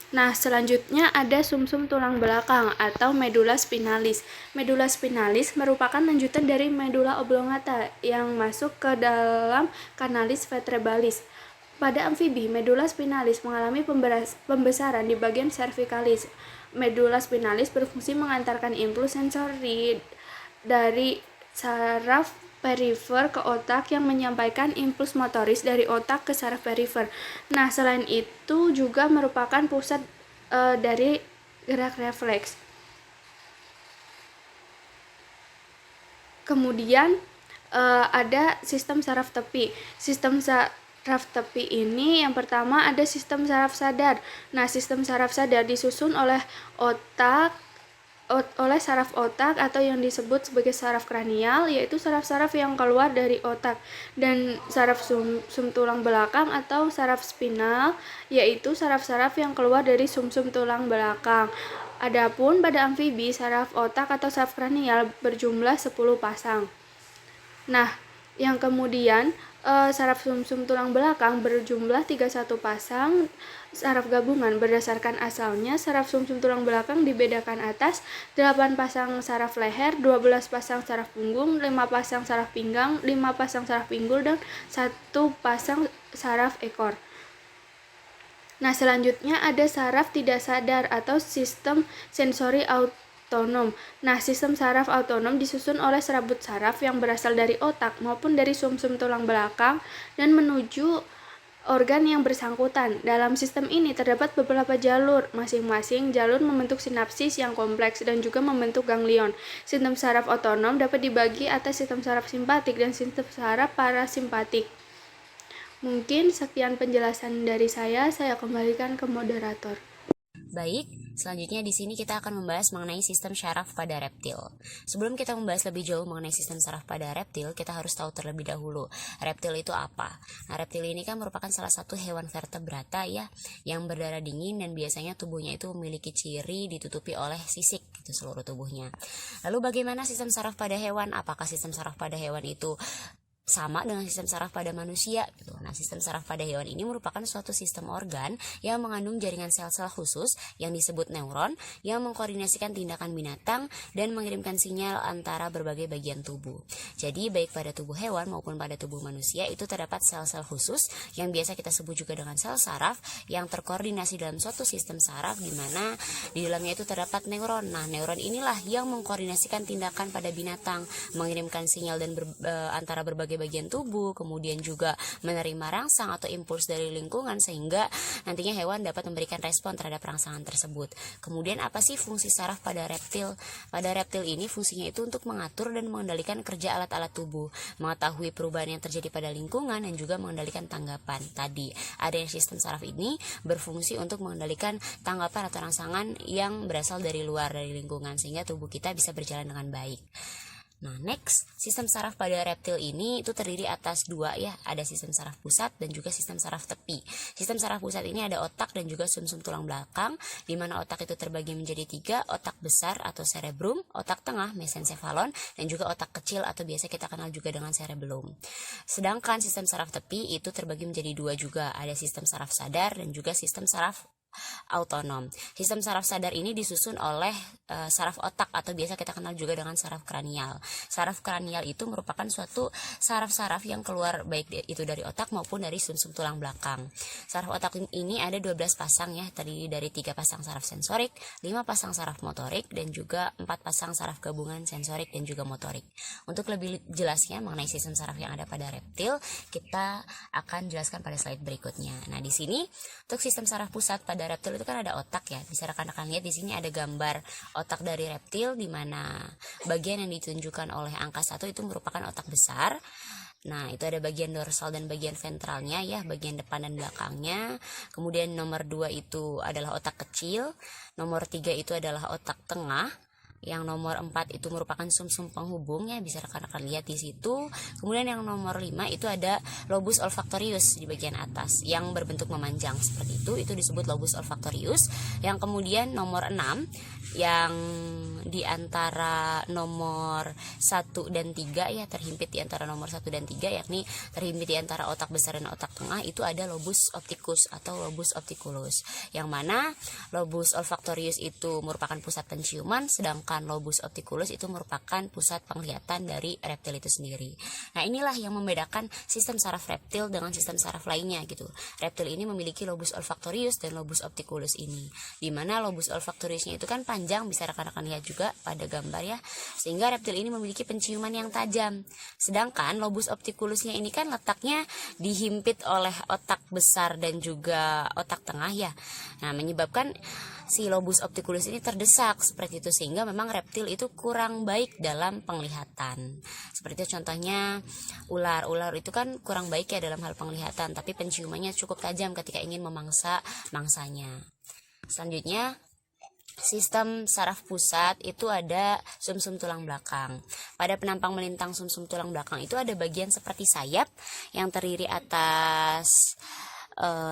Nah, selanjutnya ada sumsum tulang belakang atau medula spinalis. Medula spinalis merupakan lanjutan dari medula oblongata yang masuk ke dalam canalis vertebralis. Pada amfibi, medula spinalis mengalami pembesaran di bagian cervicalis. Medula spinalis berfungsi mengantarkan impuls sensori dari saraf perifer ke otak yang menyampaikan impuls motoris dari otak ke saraf perifer. Nah, selain itu juga merupakan pusat dari gerak refleks. Kemudian ada sistem saraf tepi. Sistem saraf tepi ini yang pertama ada sistem saraf sadar. Nah, sistem saraf sadar disusun oleh saraf otak atau yang disebut sebagai saraf kranial, yaitu saraf-saraf yang keluar dari otak, dan saraf sumsum tulang belakang atau saraf spinal, yaitu saraf-saraf yang keluar dari sumsum tulang belakang. Adapun pada amfibi, saraf otak atau saraf kranial berjumlah 10 pasang. Nah, yang kemudian saraf sumsum tulang belakang berjumlah 31 pasang saraf gabungan. Berdasarkan asalnya, saraf sumsum tulang belakang dibedakan atas 8 pasang saraf leher, 12 pasang saraf punggung, 5 pasang saraf pinggang, 5 pasang saraf pinggul, dan 1 pasang saraf ekor. Nah, selanjutnya ada saraf tidak sadar atau sistem sensori autonom. Nah, sistem saraf autonom disusun oleh serabut saraf yang berasal dari otak maupun dari sumsum tulang belakang dan menuju organ yang bersangkutan. Dalam sistem ini terdapat beberapa jalur. Masing-masing jalur membentuk sinapsis yang kompleks dan juga membentuk ganglion. Sistem saraf autonom dapat dibagi atas sistem saraf simpatik dan sistem saraf parasimpatik. Mungkin sekian penjelasan dari saya kembalikan ke moderator.
Baik, selanjutnya di sini kita akan membahas mengenai sistem syaraf pada reptil. Sebelum kita membahas lebih jauh mengenai sistem saraf pada reptil, kita harus tahu terlebih dahulu reptil itu apa. Nah, reptil ini kan merupakan salah satu hewan vertebrata ya, yang berdarah dingin dan biasanya tubuhnya itu memiliki ciri ditutupi oleh sisik gitu seluruh tubuhnya. Lalu bagaimana sistem saraf pada hewan? Apakah sistem saraf pada hewan itu sama dengan sistem saraf pada manusia gitu. Nah, sistem saraf pada hewan ini merupakan suatu sistem organ yang mengandung jaringan sel-sel khusus yang disebut neuron yang mengkoordinasikan tindakan binatang dan mengirimkan sinyal antara berbagai bagian tubuh. Jadi baik pada tubuh hewan maupun pada tubuh manusia itu terdapat sel-sel khusus yang biasa kita sebut juga dengan sel saraf yang terkoordinasi dalam suatu sistem saraf di mana di dalamnya itu terdapat neuron. Nah, neuron inilah yang mengkoordinasikan tindakan pada binatang, mengirimkan sinyal dan antara berbagai bagian tubuh, kemudian juga menerima rangsang atau impuls dari lingkungan sehingga nantinya hewan dapat memberikan respon terhadap rangsangan tersebut. Kemudian apa sih fungsi saraf pada reptil? Pada reptil ini fungsinya itu untuk mengatur dan mengendalikan kerja alat-alat tubuh, mengetahui perubahan yang terjadi pada lingkungan dan juga mengendalikan tanggapan. Tadi ada yang sistem saraf ini berfungsi untuk mengendalikan tanggapan atau rangsangan yang berasal dari luar dari lingkungan sehingga tubuh kita bisa berjalan dengan baik. Nah, next, sistem saraf pada reptil ini itu terdiri atas dua ya, ada sistem saraf pusat dan juga sistem saraf tepi. Sistem saraf pusat ini ada otak dan juga sumsum tulang belakang, di mana otak itu terbagi menjadi 3, otak besar atau cerebrum, otak tengah mesencephalon, dan juga otak kecil atau biasa kita kenal juga dengan cerebellum. Sedangkan sistem saraf tepi itu terbagi menjadi 2 juga, ada sistem saraf sadar dan juga sistem saraf autonom. Sistem saraf sadar ini disusun oleh saraf otak atau biasa kita kenal juga dengan saraf kranial. Saraf kranial itu merupakan suatu saraf-saraf yang keluar baik itu dari otak maupun dari sumsum tulang belakang. Saraf otak ini ada 12 pasang ya, terdiri dari 3 pasang saraf sensorik, 5 pasang saraf motorik, dan juga 4 pasang saraf gabungan sensorik dan juga motorik. Untuk lebih jelasnya mengenai sistem saraf yang ada pada reptil, kita akan jelaskan pada slide berikutnya. Nah, di sini untuk sistem saraf pusat pada reptil itu kan ada otak ya. Bisa rekan-rekan lihat di sini ada gambar otak dari reptil di mana bagian yang ditunjukkan oleh angka 1 itu merupakan otak besar. Nah, itu ada bagian dorsal dan bagian ventralnya ya, bagian depan dan belakangnya. Kemudian nomor 2 itu adalah otak kecil, nomor 3 itu adalah otak tengah. Yang nomor 4 itu merupakan sumsum penghubung ya, bisa rekan-rekan lihat di situ. Kemudian yang nomor 5 itu ada lobus olfactorius di bagian atas yang berbentuk memanjang seperti itu disebut lobus olfactorius. Yang kemudian nomor 6 yang di antara nomor 1 dan 3 ya, terhimpit di antara nomor 1 dan 3, yakni terhimpit di antara otak besar dan otak tengah, itu ada lobus opticus atau lobus opticulus, yang mana lobus olfactorius itu merupakan pusat penciuman, sedangkan lobus opticulus itu merupakan pusat penglihatan dari reptil itu sendiri. Nah, inilah yang membedakan sistem saraf reptil dengan sistem saraf lainnya gitu. Reptil ini memiliki lobus olfactorius dan lobus opticulus ini, dimana lobus olfactoriusnya itu kan panjang, bisa rekan-rekan lihat juga pada gambar ya, sehingga reptil ini memiliki penciuman yang tajam. Sedangkan lobus opticulusnya ini kan letaknya dihimpit oleh otak besar dan juga otak tengah ya. Nah, menyebabkan si lobus opticulus ini terdesak seperti itu, sehingga memang reptil itu kurang baik dalam penglihatan. Seperti itu contohnya ular itu kan kurang baik ya dalam hal penglihatan, tapi penciumannya cukup tajam ketika ingin memangsa mangsanya. Selanjutnya, sistem saraf pusat itu ada sumsum tulang belakang. Pada penampang melintang sumsum tulang belakang itu ada bagian seperti sayap yang terdiri atas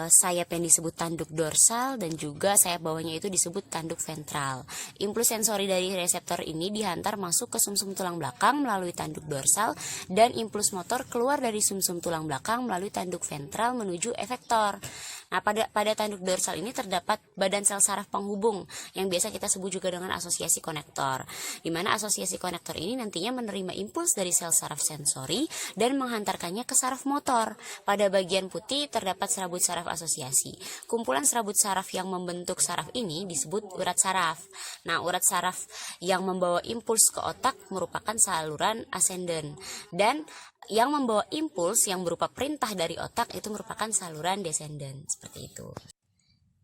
sayap yang disebut tanduk dorsal dan juga sayap bawahnya itu disebut tanduk ventral. Impuls sensori dari reseptor ini dihantar masuk ke sumsum tulang belakang melalui tanduk dorsal, dan impuls motor keluar dari sumsum tulang belakang melalui tanduk ventral menuju efektor. Nah, pada tanduk dorsal ini terdapat badan sel saraf penghubung yang biasa kita sebut juga dengan asosiasi konektor, di mana asosiasi konektor ini nantinya menerima impuls dari sel saraf sensori dan menghantarkannya ke saraf motor. Pada bagian putih terdapat serabut saraf asosiasi. Kumpulan serabut saraf yang membentuk saraf ini disebut urat saraf. Nah, urat saraf yang membawa impuls ke otak merupakan saluran ascendent, dan yang membawa impuls yang berupa perintah dari otak itu merupakan saluran descendant, seperti itu.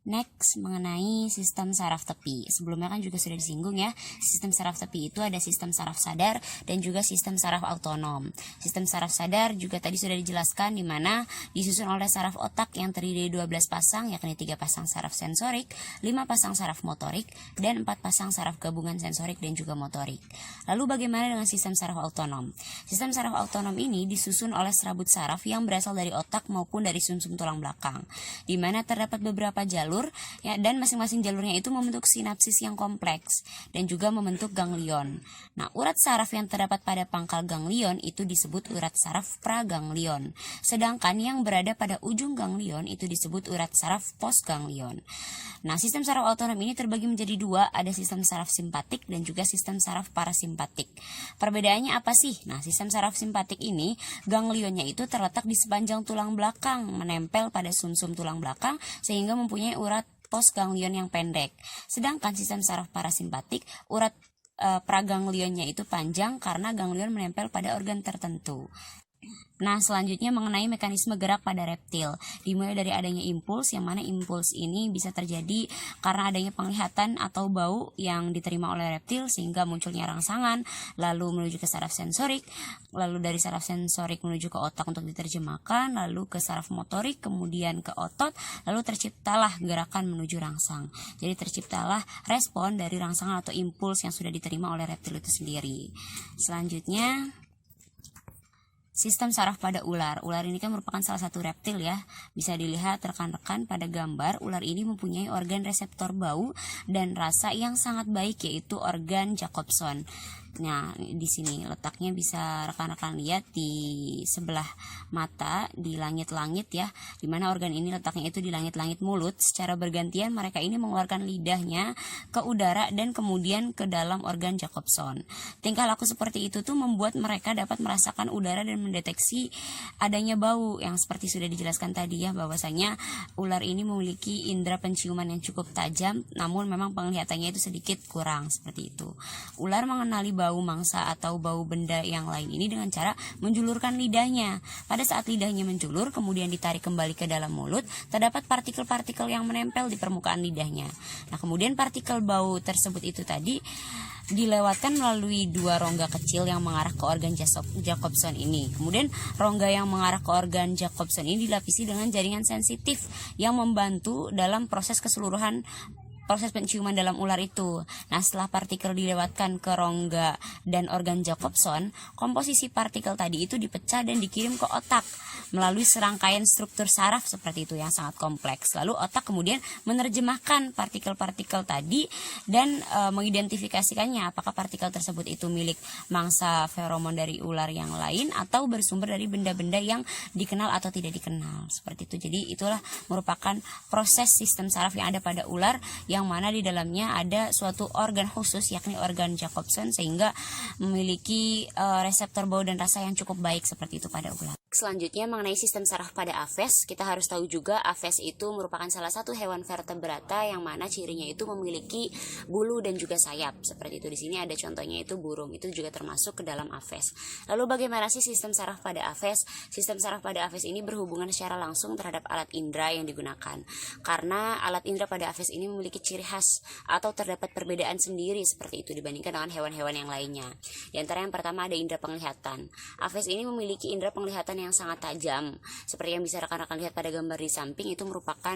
Next, mengenai sistem saraf tepi. Sebelumnya kan juga sudah disinggung ya, sistem saraf tepi itu ada sistem saraf sadar dan juga sistem saraf autonom. Sistem saraf sadar juga tadi sudah dijelaskan, di mana disusun oleh saraf otak yang terdiri dari 12 pasang, yakni 3 pasang saraf sensorik, 5 pasang saraf motorik, dan 4 pasang saraf gabungan sensorik dan juga motorik. Lalu bagaimana dengan sistem saraf autonom? Sistem saraf autonom ini disusun oleh serabut saraf yang berasal dari otak maupun dari sumsum tulang belakang, di mana terdapat beberapa jalur jalur ya, dan masing-masing jalurnya itu membentuk sinapsis yang kompleks dan juga membentuk ganglion. Nah, urat saraf yang terdapat pada pangkal ganglion itu disebut urat saraf praganglion. Sedangkan yang berada pada ujung ganglion itu disebut urat saraf postganglion. Nah, sistem saraf otonom ini terbagi menjadi dua, ada sistem saraf simpatik dan juga sistem saraf parasimpatik. Perbedaannya apa sih? Nah, sistem saraf simpatik ini ganglionnya itu terletak di sepanjang tulang belakang, menempel pada sumsum tulang belakang sehingga mempunyai urat postganglion yang pendek. Sedangkan sistem saraf parasimpatik, urat praganglionnya itu panjang karena ganglion menempel pada organ tertentu. Nah, selanjutnya mengenai mekanisme gerak pada reptil. Dimulai dari adanya impuls, yang mana impuls ini bisa terjadi karena adanya penglihatan atau bau yang diterima oleh reptil sehingga munculnya rangsangan, lalu menuju ke saraf sensorik, lalu dari saraf sensorik menuju ke otak untuk diterjemahkan, lalu ke saraf motorik, kemudian ke otot, lalu terciptalah gerakan menuju rangsang. Jadi terciptalah respon dari rangsangan atau impuls yang sudah diterima oleh reptil itu sendiri. Selanjutnya, sistem saraf pada ular. Ular ini kan merupakan salah satu reptil ya. Bisa dilihat rekan-rekan pada gambar, ular ini mempunyai organ reseptor bau dan rasa yang sangat baik, yaitu organ Jacobson. Nah, di sini letaknya bisa rekan-rekan lihat di sebelah mata, di langit-langit ya, dimana organ ini letaknya itu di langit-langit mulut. Secara bergantian mereka ini mengeluarkan lidahnya ke udara dan kemudian ke dalam organ Jacobson. Tingkah laku seperti itu tuh membuat mereka dapat merasakan udara dan mendeteksi adanya bau, yang seperti sudah dijelaskan tadi ya, bahwasanya ular ini memiliki indera penciuman yang cukup tajam, namun memang penglihatannya itu sedikit kurang seperti itu. Ular mengenali bau mangsa atau bau benda yang lain ini dengan cara menjulurkan lidahnya. Pada saat lidahnya menjulur kemudian ditarik kembali ke dalam mulut, terdapat partikel-partikel yang menempel di permukaan lidahnya. Nah, kemudian partikel bau tersebut itu tadi dilewatkan melalui dua rongga kecil yang mengarah ke organ Jacobson ini. Kemudian rongga yang mengarah ke organ Jacobson ini dilapisi dengan jaringan sensitif yang membantu dalam proses penciuman dalam ular itu. Nah, setelah partikel dilewatkan ke rongga dan organ Jacobson, komposisi partikel tadi itu dipecah dan dikirim ke otak melalui serangkaian struktur saraf seperti itu yang sangat kompleks. Lalu otak kemudian menerjemahkan partikel-partikel tadi dan mengidentifikasikannya apakah partikel tersebut itu milik mangsa feromon dari ular yang lain atau bersumber dari benda-benda yang dikenal atau tidak dikenal. Seperti itu. Jadi itulah merupakan proses sistem saraf yang ada pada ular, yang mana di dalamnya ada suatu organ khusus yakni organ Jacobson sehingga memiliki reseptor bau dan rasa yang cukup baik seperti itu pada ular. Selanjutnya mengenai sistem saraf pada aves, kita harus tahu juga aves itu merupakan salah satu hewan vertebrata yang mana cirinya itu memiliki bulu dan juga sayap. Seperti itu, di sini ada contohnya itu burung, itu juga termasuk ke dalam aves. Lalu bagaimana sih sistem saraf pada aves? Sistem saraf pada aves ini berhubungan secara langsung terhadap alat indera yang digunakan. Karena alat indera pada aves ini memiliki ciri khas atau terdapat perbedaan sendiri seperti itu dibandingkan dengan hewan-hewan yang lainnya. Di antara yang pertama ada indera penglihatan. Aves ini memiliki indera penglihatan yang sangat tajam. Seperti yang bisa rekan-rekan lihat pada gambar di samping, itu merupakan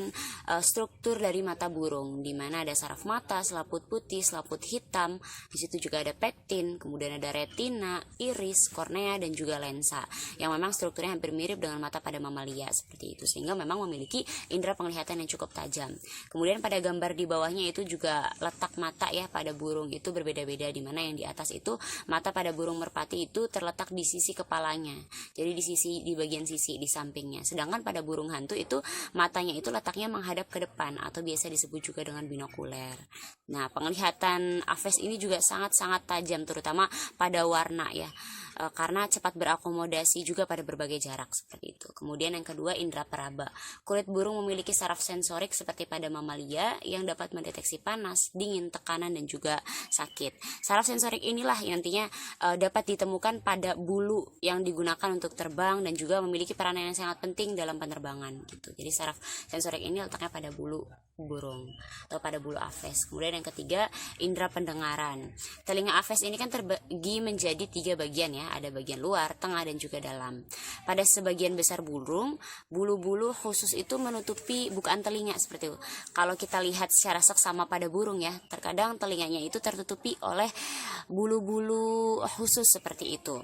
struktur dari mata burung, di mana ada saraf mata, selaput putih, selaput hitam. Di situ juga ada pektin, kemudian ada retina, iris, kornea dan juga lensa. Yang memang strukturnya hampir mirip dengan mata pada mamalia seperti itu, sehingga memang memiliki indera penglihatan yang cukup tajam. Kemudian pada gambar di bawahnya itu juga letak mata ya pada burung itu berbeda-beda, di mana yang di atas itu mata pada burung merpati itu terletak di sisi kepalanya. Jadi di bagian sisi di sampingnya. Sedangkan pada burung hantu itu matanya itu letaknya menghadap ke depan atau biasa disebut juga dengan binokuler. Nah, penglihatan aves ini juga sangat-sangat tajam terutama pada warna ya. Karena cepat berakomodasi juga pada berbagai jarak seperti itu. Kemudian yang kedua, indera peraba. Kulit burung memiliki saraf sensorik seperti pada mamalia yang dapat mendeteksi panas, dingin, tekanan dan juga sakit. Saraf sensorik inilah yang nantinya dapat ditemukan pada bulu yang digunakan untuk terbang dan juga memiliki peranan yang sangat penting dalam penerbangan gitu. Jadi saraf sensorik ini letaknya pada bulu burung atau pada bulu aves. Kemudian yang ketiga, indera pendengaran. Telinga aves ini kan terbagi menjadi 3 bagian ya. Ada bagian luar, tengah dan juga dalam. Pada sebagian besar burung, bulu-bulu khusus itu menutupi bukaan telinga seperti itu. Kalau kita lihat secara seksama pada burung ya, terkadang telinganya itu tertutupi oleh bulu-bulu khusus seperti itu.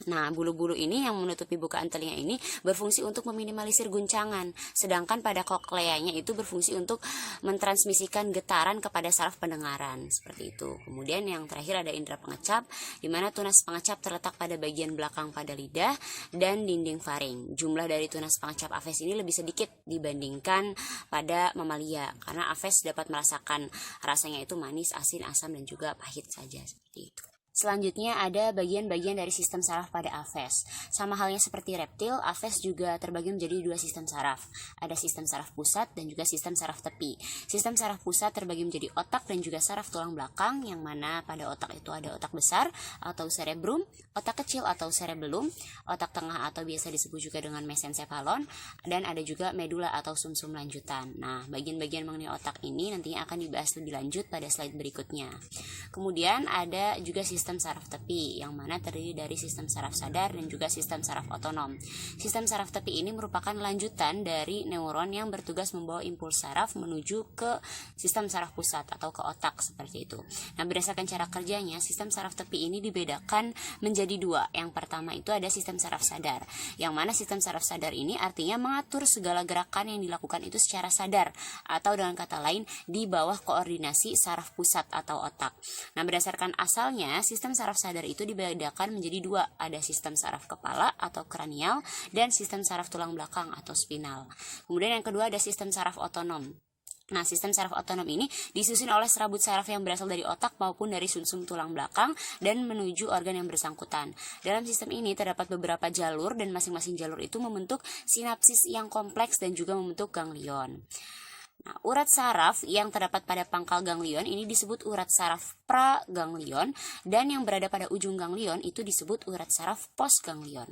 Nah, bulu-bulu ini yang menutupi bukaan telinga ini berfungsi untuk meminimalisir guncangan, sedangkan pada kokleanya itu berfungsi untuk mentransmisikan getaran kepada saraf pendengaran, seperti itu. Kemudian yang terakhir ada indera pengecap, di mana tunas pengecap terletak pada bagian belakang pada lidah dan dinding faring. Jumlah dari tunas pengecap Aves ini lebih sedikit dibandingkan pada mamalia, karena Aves dapat merasakan rasanya itu manis, asin, asam, dan juga pahit saja, seperti itu. Selanjutnya ada bagian-bagian dari sistem saraf pada Aves. Sama halnya seperti reptil, Aves juga terbagi menjadi dua sistem saraf. Ada sistem saraf pusat dan juga sistem saraf tepi. Sistem saraf pusat terbagi menjadi otak dan juga saraf tulang belakang, yang mana pada otak itu ada otak besar atau cerebrum, otak kecil atau cerebellum, otak tengah atau biasa disebut juga dengan mesencephalon, dan ada juga medula atau sumsum lanjutan. Nah, bagian-bagian mengenai otak ini nantinya akan dibahas lebih lanjut pada slide berikutnya. Kemudian ada juga sistem saraf tepi, yang mana terdiri dari sistem saraf sadar dan juga sistem saraf otonom. Sistem saraf tepi ini merupakan lanjutan dari neuron yang bertugas membawa impuls saraf menuju ke sistem saraf pusat atau ke otak, seperti itu. Nah, berdasarkan cara kerjanya, sistem saraf tepi ini dibedakan menjadi dua. Yang pertama itu ada sistem saraf sadar, yang mana sistem saraf sadar ini artinya mengatur segala gerakan yang dilakukan itu secara sadar, atau dengan kata lain di bawah koordinasi saraf pusat atau otak. Nah, berdasarkan asalnya, sistem saraf sadar itu dibedakan menjadi dua, ada sistem saraf kepala atau kranial dan sistem saraf tulang belakang atau spinal. Kemudian yang kedua ada sistem saraf otonom. Nah, sistem saraf otonom ini disusun oleh serabut saraf yang berasal dari otak maupun dari sumsum tulang belakang dan menuju organ yang bersangkutan. Dalam sistem ini terdapat beberapa jalur dan masing-masing jalur itu membentuk sinapsis yang kompleks dan juga membentuk ganglion. Nah, urat saraf yang terdapat pada pangkal ganglion ini disebut urat saraf praganglion, dan yang berada pada ujung ganglion itu disebut urat saraf postganglion.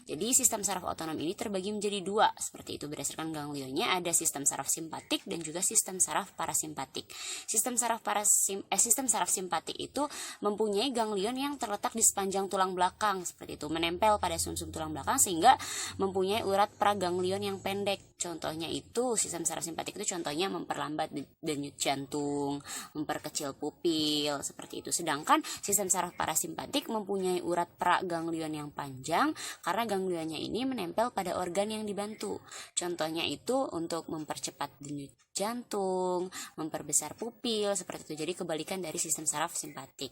Jadi sistem saraf otonom ini terbagi menjadi dua, seperti itu berdasarkan ganglionnya. Ada sistem saraf simpatik dan juga sistem saraf parasimpatik. Sistem saraf simpatik itu mempunyai ganglion yang terletak di sepanjang tulang belakang, seperti itu, menempel pada sumsum tulang belakang sehingga mempunyai urat praganglion yang pendek. Contohnya itu sistem saraf simpatik itu contohnya memperlambat denyut jantung, memperkecil pupil, seperti itu. Sedangkan sistem saraf parasimpatik mempunyai urat praganglion yang panjang karena ganglionnya ini menempel pada organ yang dibantu. Contohnya itu untuk mempercepat denyut jantung, memperbesar pupil, seperti itu. Jadi kebalikan dari sistem saraf simpatik.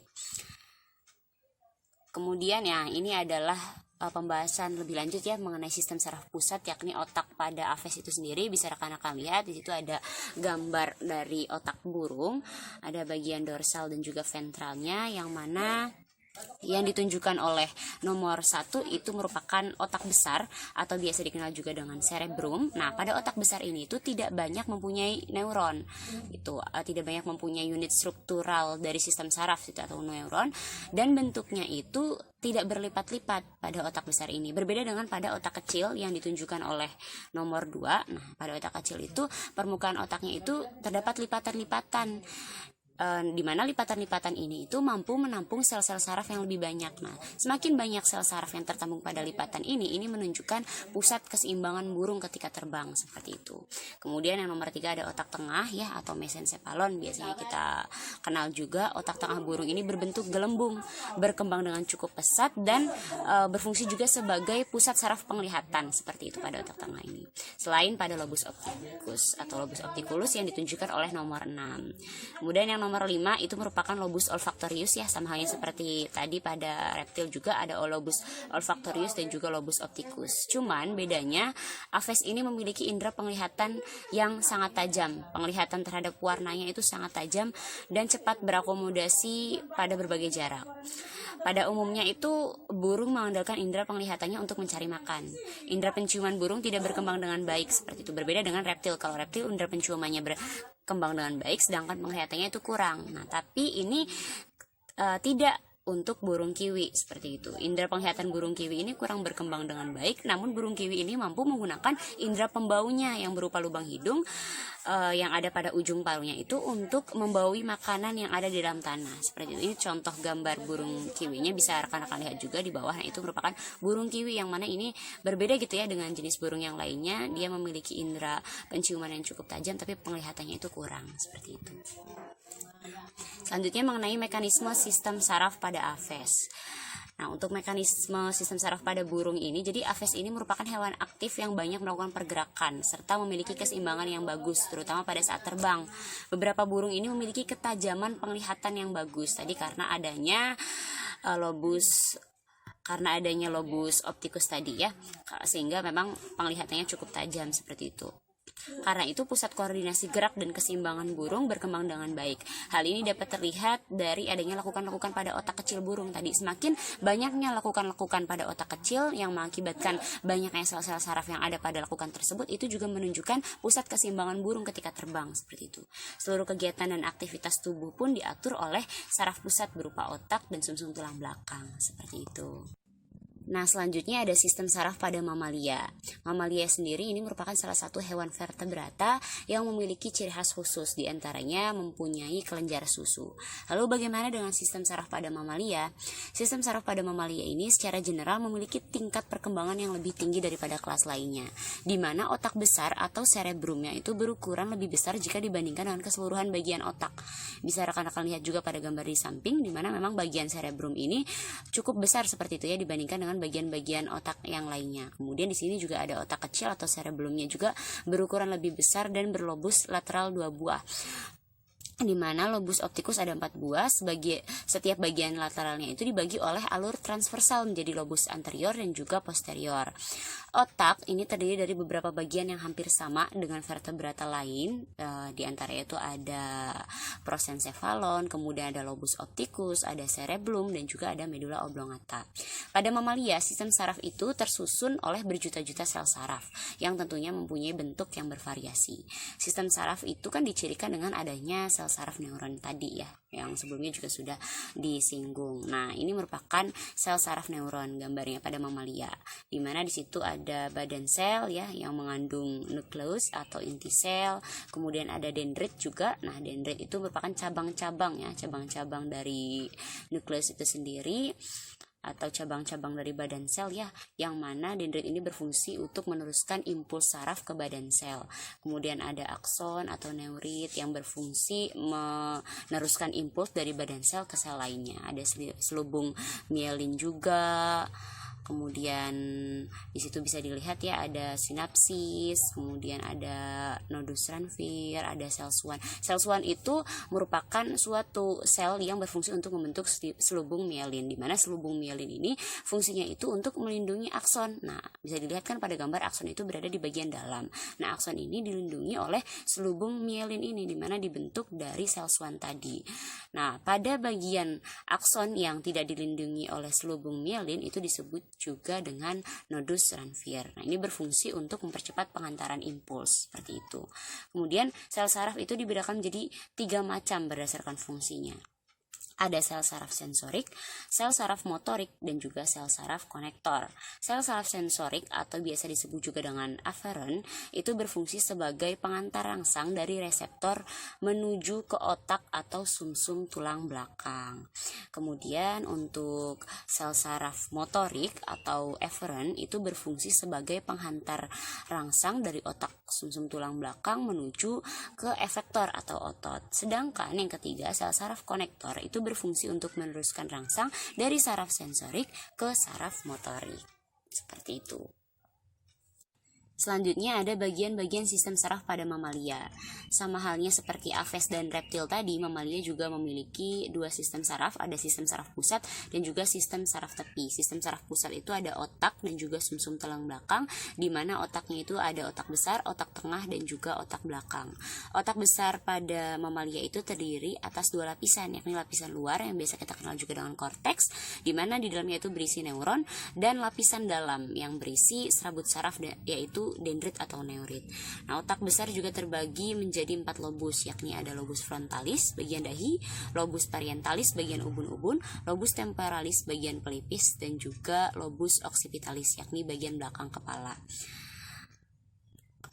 Kemudian ya, ini adalah pembahasan lebih lanjut ya mengenai sistem saraf pusat, yakni otak pada Aves itu sendiri. Bisa rekan-rekan lihat di situ ada gambar dari otak burung, ada bagian dorsal dan juga ventralnya, yang mana yang ditunjukkan oleh nomor 1 itu merupakan otak besar atau biasa dikenal juga dengan cerebrum. Nah, pada otak besar ini itu tidak banyak mempunyai neuron, itu tidak banyak mempunyai unit struktural dari sistem saraf itu atau neuron, dan bentuknya itu tidak berlipat-lipat pada otak besar ini. Berbeda dengan pada otak kecil yang ditunjukkan oleh nomor 2. Nah, pada otak kecil itu permukaan otaknya itu terdapat lipatan-lipatan, di mana lipatan-lipatan ini itu mampu menampung sel-sel saraf yang lebih banyak. Nah, semakin banyak sel saraf yang tertampung pada lipatan ini menunjukkan pusat keseimbangan burung ketika terbang, seperti itu. Kemudian yang nomor 3 ada otak tengah ya, atau mesencephalon. Biasanya kita kenal juga otak tengah burung ini berbentuk gelembung, berkembang dengan cukup pesat dan berfungsi juga sebagai pusat saraf penglihatan, seperti itu pada otak tengah ini. Selain pada lobus opticus atau lobus opticulus yang ditunjukkan oleh nomor 6. Kemudian yang nomor 5 itu merupakan lobus olfactorius ya, sama halnya seperti tadi pada reptil juga ada lobus olfactorius dan juga lobus opticus. Cuman bedanya Aves ini memiliki indera penglihatan yang sangat tajam. Penglihatan terhadap warnanya itu sangat tajam dan cepat berakomodasi pada berbagai jarak. Pada umumnya itu burung mengandalkan indera penglihatannya untuk mencari makan. Indera penciuman burung tidak berkembang dengan baik, seperti itu. Berbeda dengan reptil. Kalau reptil indera penciumannya berkembang dengan baik, sedangkan penglihatannya itu kurang. Nah, tapi ini tidak untuk burung kiwi, seperti itu. Indera penglihatan burung kiwi ini kurang berkembang dengan baik, namun burung kiwi ini mampu menggunakan indera pembaunya yang berupa lubang hidung yang ada pada ujung paruhnya itu untuk membaui makanan yang ada di dalam tanah, seperti itu. Ini contoh gambar burung kiwinya, bisa rekan-rekan lihat juga di bawah. Nah, itu merupakan burung kiwi yang mana ini berbeda gitu ya dengan jenis burung yang lainnya. Dia memiliki indera penciuman yang cukup tajam tapi penglihatannya itu kurang, seperti itu. Selanjutnya mengenai mekanisme sistem saraf pada Aves. Nah, untuk mekanisme sistem saraf pada burung ini, jadi aves ini merupakan hewan aktif yang banyak melakukan pergerakan serta memiliki keseimbangan yang bagus, terutama pada saat terbang. Beberapa burung ini memiliki ketajaman penglihatan yang bagus tadi karena adanya lobus optikus tadi ya, sehingga memang penglihatannya cukup tajam seperti itu. Karena itu pusat koordinasi gerak dan keseimbangan burung berkembang dengan baik. Hal ini dapat terlihat dari adanya lakukan-lakukan pada otak kecil burung tadi. Semakin banyaknya lakukan-lakukan pada otak kecil yang mengakibatkan banyaknya sel-sel saraf yang ada pada lakukan tersebut, itu juga menunjukkan pusat keseimbangan burung ketika terbang seperti itu. Seluruh kegiatan dan aktivitas tubuh pun diatur oleh saraf pusat berupa otak dan sumsum tulang belakang seperti itu. Nah, selanjutnya ada sistem saraf pada mamalia. Mamalia sendiri ini merupakan salah satu hewan vertebrata yang memiliki ciri khas khusus, diantaranya mempunyai kelenjar susu. Lalu bagaimana dengan sistem saraf pada mamalia? Sistem saraf pada mamalia ini secara general memiliki tingkat perkembangan yang lebih tinggi daripada kelas lainnya, di mana otak besar atau cerebrumnya itu berukuran lebih besar jika dibandingkan dengan keseluruhan bagian otak. Bisa rekan-rekan lihat juga pada gambar di samping, di mana memang bagian cerebrum ini cukup besar seperti itu ya, dibandingkan dengan bagian-bagian otak yang lainnya. Kemudian di sini juga ada otak kecil atau cerebrumnya juga berukuran lebih besar dan berlobus lateral 2 buah. Di mana lobus optikus ada 4 buah, setiap bagian lateralnya itu dibagi oleh alur transversal menjadi lobus anterior dan juga posterior. Otak ini terdiri dari beberapa bagian yang hampir sama dengan vertebrata lain, di antaranya itu ada prosencephalon, kemudian ada lobus optikus, ada cerebellum, dan juga ada medula oblongata. Pada mamalia, sistem saraf itu tersusun oleh berjuta-juta sel saraf yang tentunya mempunyai bentuk yang bervariasi. Sistem saraf itu kan dicirikan dengan adanya sel saraf neuron tadi ya, yang sebelumnya juga sudah disinggung. Nah, ini merupakan sel saraf neuron gambarnya pada mamalia, di mana di situ ada badan sel ya yang mengandung nukleus atau inti sel, kemudian ada dendrit juga. Nah, dendrit itu merupakan cabang-cabang ya, cabang-cabang dari nukleus itu sendiri atau cabang-cabang dari badan sel ya, yang mana dendrit ini berfungsi untuk meneruskan impuls saraf ke badan sel. Kemudian ada akson atau neurit yang berfungsi meneruskan impuls dari badan sel ke sel lainnya. Ada selubung mielin juga. Kemudian di situ bisa dilihat ya, ada sinapsis, kemudian ada nodus Ranvier, ada sel Schwann. Sel Schwann itu merupakan suatu sel yang berfungsi untuk membentuk selubung mielin, di mana selubung mielin ini fungsinya itu untuk melindungi akson. Nah, bisa dilihat kan pada gambar akson itu berada di bagian dalam. Nah, akson ini dilindungi oleh selubung mielin ini, di mana dibentuk dari sel Schwann tadi. Nah, pada bagian akson yang tidak dilindungi oleh selubung mielin itu disebut juga dengan nodus Ranvier. Nah, ini berfungsi untuk mempercepat pengantaran impuls seperti itu. Kemudian sel saraf itu dibedakan menjadi 3 macam berdasarkan fungsinya. Ada sel saraf sensorik, sel saraf motorik, dan juga sel saraf konektor. Sel saraf sensorik atau biasa disebut juga dengan afferent itu berfungsi sebagai pengantar rangsang dari reseptor menuju ke otak atau sumsum tulang belakang. Kemudian untuk sel saraf motorik atau efferent itu berfungsi sebagai penghantar rangsang dari otak sumsum tulang belakang menuju ke efektor atau otot. Sedangkan yang ketiga, sel saraf konektor itu berfungsi untuk meneruskan rangsang dari saraf sensorik ke saraf motorik. Seperti itu. Selanjutnya ada bagian-bagian sistem saraf pada mamalia. Sama halnya seperti aves dan reptil tadi, mamalia juga memiliki 2 sistem saraf, ada sistem saraf pusat dan juga sistem saraf tepi. Sistem saraf pusat itu ada otak dan juga sumsum tulang belakang, di mana otaknya itu ada otak besar, otak tengah, dan juga otak belakang. Otak besar pada mamalia itu terdiri atas 2 lapisan, yakni lapisan luar yang biasa kita kenal juga dengan korteks, di mana di dalamnya itu berisi neuron, dan lapisan dalam yang berisi serabut saraf yaitu dendrit atau neurit. Nah, otak besar juga terbagi menjadi 4 lobus, yakni ada lobus frontalis bagian dahi, lobus parientalis bagian ubun-ubun, lobus temporalis bagian pelipis, dan juga lobus occipitalis yakni bagian belakang kepala.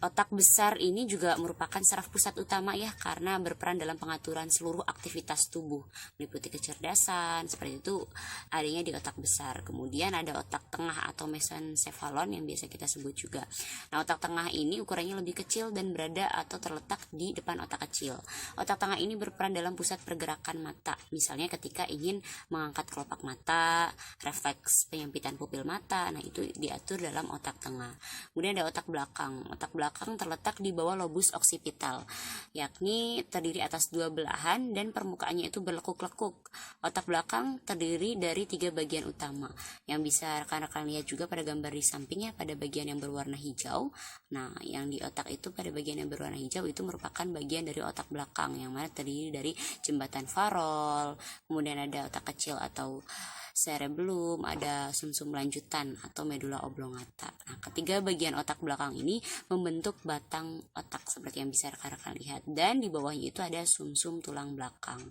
Otak besar ini juga merupakan saraf pusat utama ya, karena berperan dalam pengaturan seluruh aktivitas tubuh, meliputi kecerdasan, seperti itu adanya di otak besar. Kemudian ada otak tengah atau mesencephalon yang biasa kita sebut juga. Nah, otak tengah ini ukurannya lebih kecil dan berada atau terletak di depan otak kecil. Otak tengah ini berperan dalam pusat pergerakan mata, misalnya ketika ingin mengangkat kelopak mata, refleks penyempitan pupil mata, nah itu diatur dalam otak tengah. Kemudian ada otak belakang. Otak belakang terletak di bawah lobus oksipital, yakni terdiri atas 2 belahan dan permukaannya itu berlekuk-lekuk. Otak belakang terdiri dari 3 bagian utama, yang bisa rekan-rekan lihat juga pada gambar di sampingnya pada bagian yang berwarna hijau. Nah, yang di otak itu pada bagian yang berwarna hijau itu merupakan bagian dari otak belakang, yang mana terdiri dari jembatan farol, kemudian ada otak kecil atau cerebellum, ada sumsum lanjutan atau medula oblongata. Nah, ketiga bagian otak belakang ini membentuk batang otak seperti yang bisa rekan-rekan lihat, dan di bawahnya itu ada sumsum tulang belakang.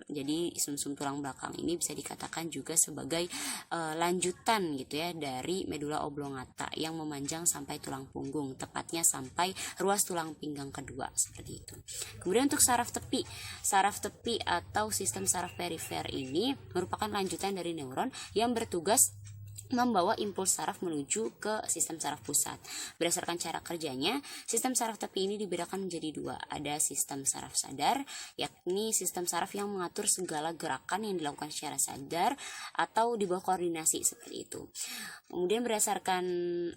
Jadi sumsum tulang belakang ini bisa dikatakan juga sebagai lanjutan gitu ya dari medula oblongata yang memanjang sampai tulang punggung, tepatnya sampai ruas tulang pinggang kedua, seperti itu. Kemudian untuk saraf tepi atau sistem saraf perifer ini merupakan lanjutan dari neuron yang bertugas membawa impuls saraf menuju ke sistem saraf pusat. Berdasarkan cara kerjanya, sistem saraf tepi ini dibedakan menjadi 2. Ada sistem saraf sadar, yakni sistem saraf yang mengatur segala gerakan yang dilakukan secara sadar atau di bawah koordinasi, seperti itu. Kemudian berdasarkan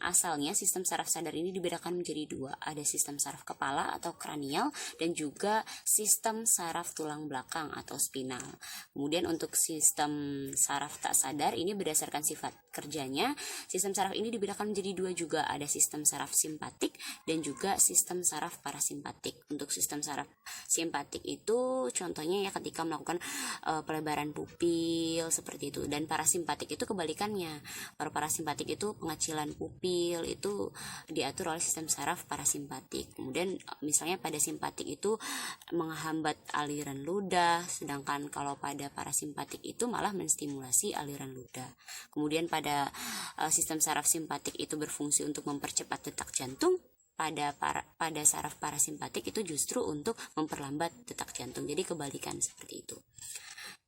asalnya, sistem saraf sadar ini dibedakan menjadi 2. Ada sistem saraf kepala atau kranial dan juga sistem saraf tulang belakang atau spinal. Kemudian untuk sistem saraf tak sadar ini berdasarkan sifat kerjanya, sistem saraf ini dibedakan menjadi 2 juga. Ada sistem saraf simpatik dan juga sistem saraf parasimpatik. Untuk sistem saraf simpatik itu contohnya ya ketika melakukan pelebaran pupil, seperti itu. Dan parasimpatik itu kebalikannya. Parasimpatik itu pengecilan pupil, itu diatur oleh sistem saraf parasimpatik. Kemudian misalnya pada simpatik itu menghambat aliran ludah, sedangkan kalau pada parasimpatik itu malah menstimulasi aliran ludah. Kemudian pada sistem saraf simpatik itu berfungsi untuk mempercepat detak jantung, pada saraf parasimpatik itu justru untuk memperlambat detak jantung. Jadi kebalikan, seperti itu.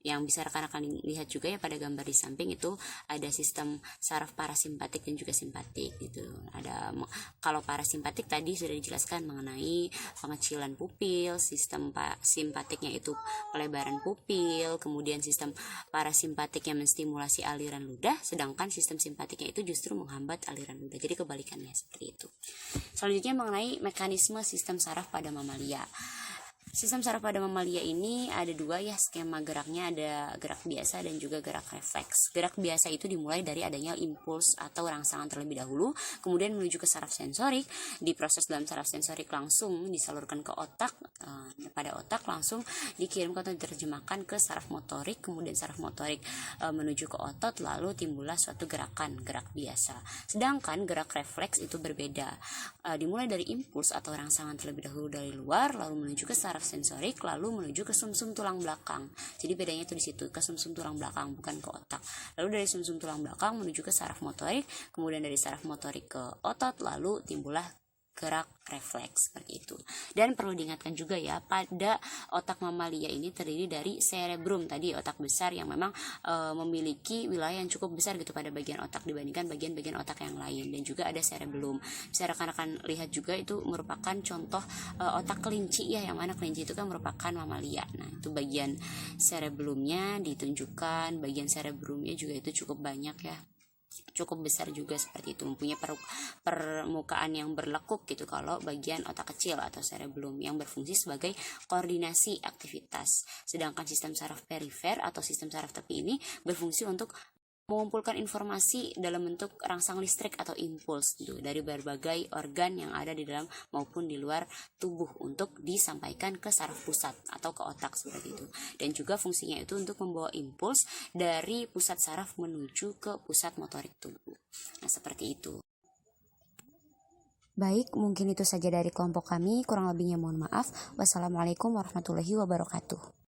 Yang bisa rekan-rekan lihat juga ya pada gambar di samping itu ada sistem saraf parasimpatik dan juga simpatik gitu. Ada kalau parasimpatik tadi sudah dijelaskan mengenai pengecilan pupil, sistem simpatiknya itu pelebaran pupil, kemudian sistem parasimpatik yang menstimulasi aliran ludah, sedangkan sistem simpatiknya itu justru menghambat aliran ludah. Jadi kebalikannya, seperti itu. Selanjutnya mengenai mekanisme sistem saraf pada mamalia. Sistem saraf pada mamalia ini ada 2 ya skema geraknya, ada gerak biasa dan juga gerak refleks. Gerak biasa itu dimulai dari adanya impuls atau rangsangan terlebih dahulu, kemudian menuju ke saraf sensorik, diproses dalam saraf sensorik langsung disalurkan ke otak, pada otak langsung dikirimkan atau diterjemahkan ke saraf motorik, kemudian saraf motorik menuju ke otot, lalu timbullah suatu gerakan, gerak biasa. Sedangkan gerak refleks itu berbeda, dimulai dari impuls atau rangsangan terlebih dahulu dari luar, lalu menuju ke saraf sensorik, lalu menuju ke sumsum tulang belakang. Jadi bedanya itu di situ, ke sumsum tulang belakang, bukan ke otak. Lalu dari sumsum tulang belakang menuju ke saraf motorik, kemudian dari saraf motorik ke otot, lalu timbullah gerak refleks, seperti itu. Dan perlu diingatkan juga ya, pada otak mamalia ini terdiri dari cerebrum tadi, otak besar yang memang memiliki wilayah yang cukup besar gitu pada bagian otak dibandingkan bagian-bagian otak yang lain, dan juga ada cerebellum. Bisa rekan-rekan lihat juga itu merupakan contoh otak kelinci ya, yang mana kelinci itu kan merupakan mamalia. Nah, itu bagian cerebellumnya ditunjukkan, bagian cerebrumnya juga itu cukup banyak ya, cukup besar juga, seperti itu, mempunyai permukaan yang berlekuk gitu kalau bagian otak kecil atau cerebellum yang berfungsi sebagai koordinasi aktivitas. Sedangkan sistem saraf perifer atau sistem saraf tepi ini berfungsi untuk mengumpulkan informasi dalam bentuk rangsang listrik atau impuls gitu, dari berbagai organ yang ada di dalam maupun di luar tubuh untuk disampaikan ke saraf pusat atau ke otak, seperti itu. Dan juga fungsinya itu untuk membawa impuls dari pusat saraf menuju ke pusat motorik tubuh. Nah, seperti itu. Baik, mungkin itu saja dari kelompok kami. Kurang lebihnya mohon maaf. Wassalamualaikum warahmatullahi wabarakatuh.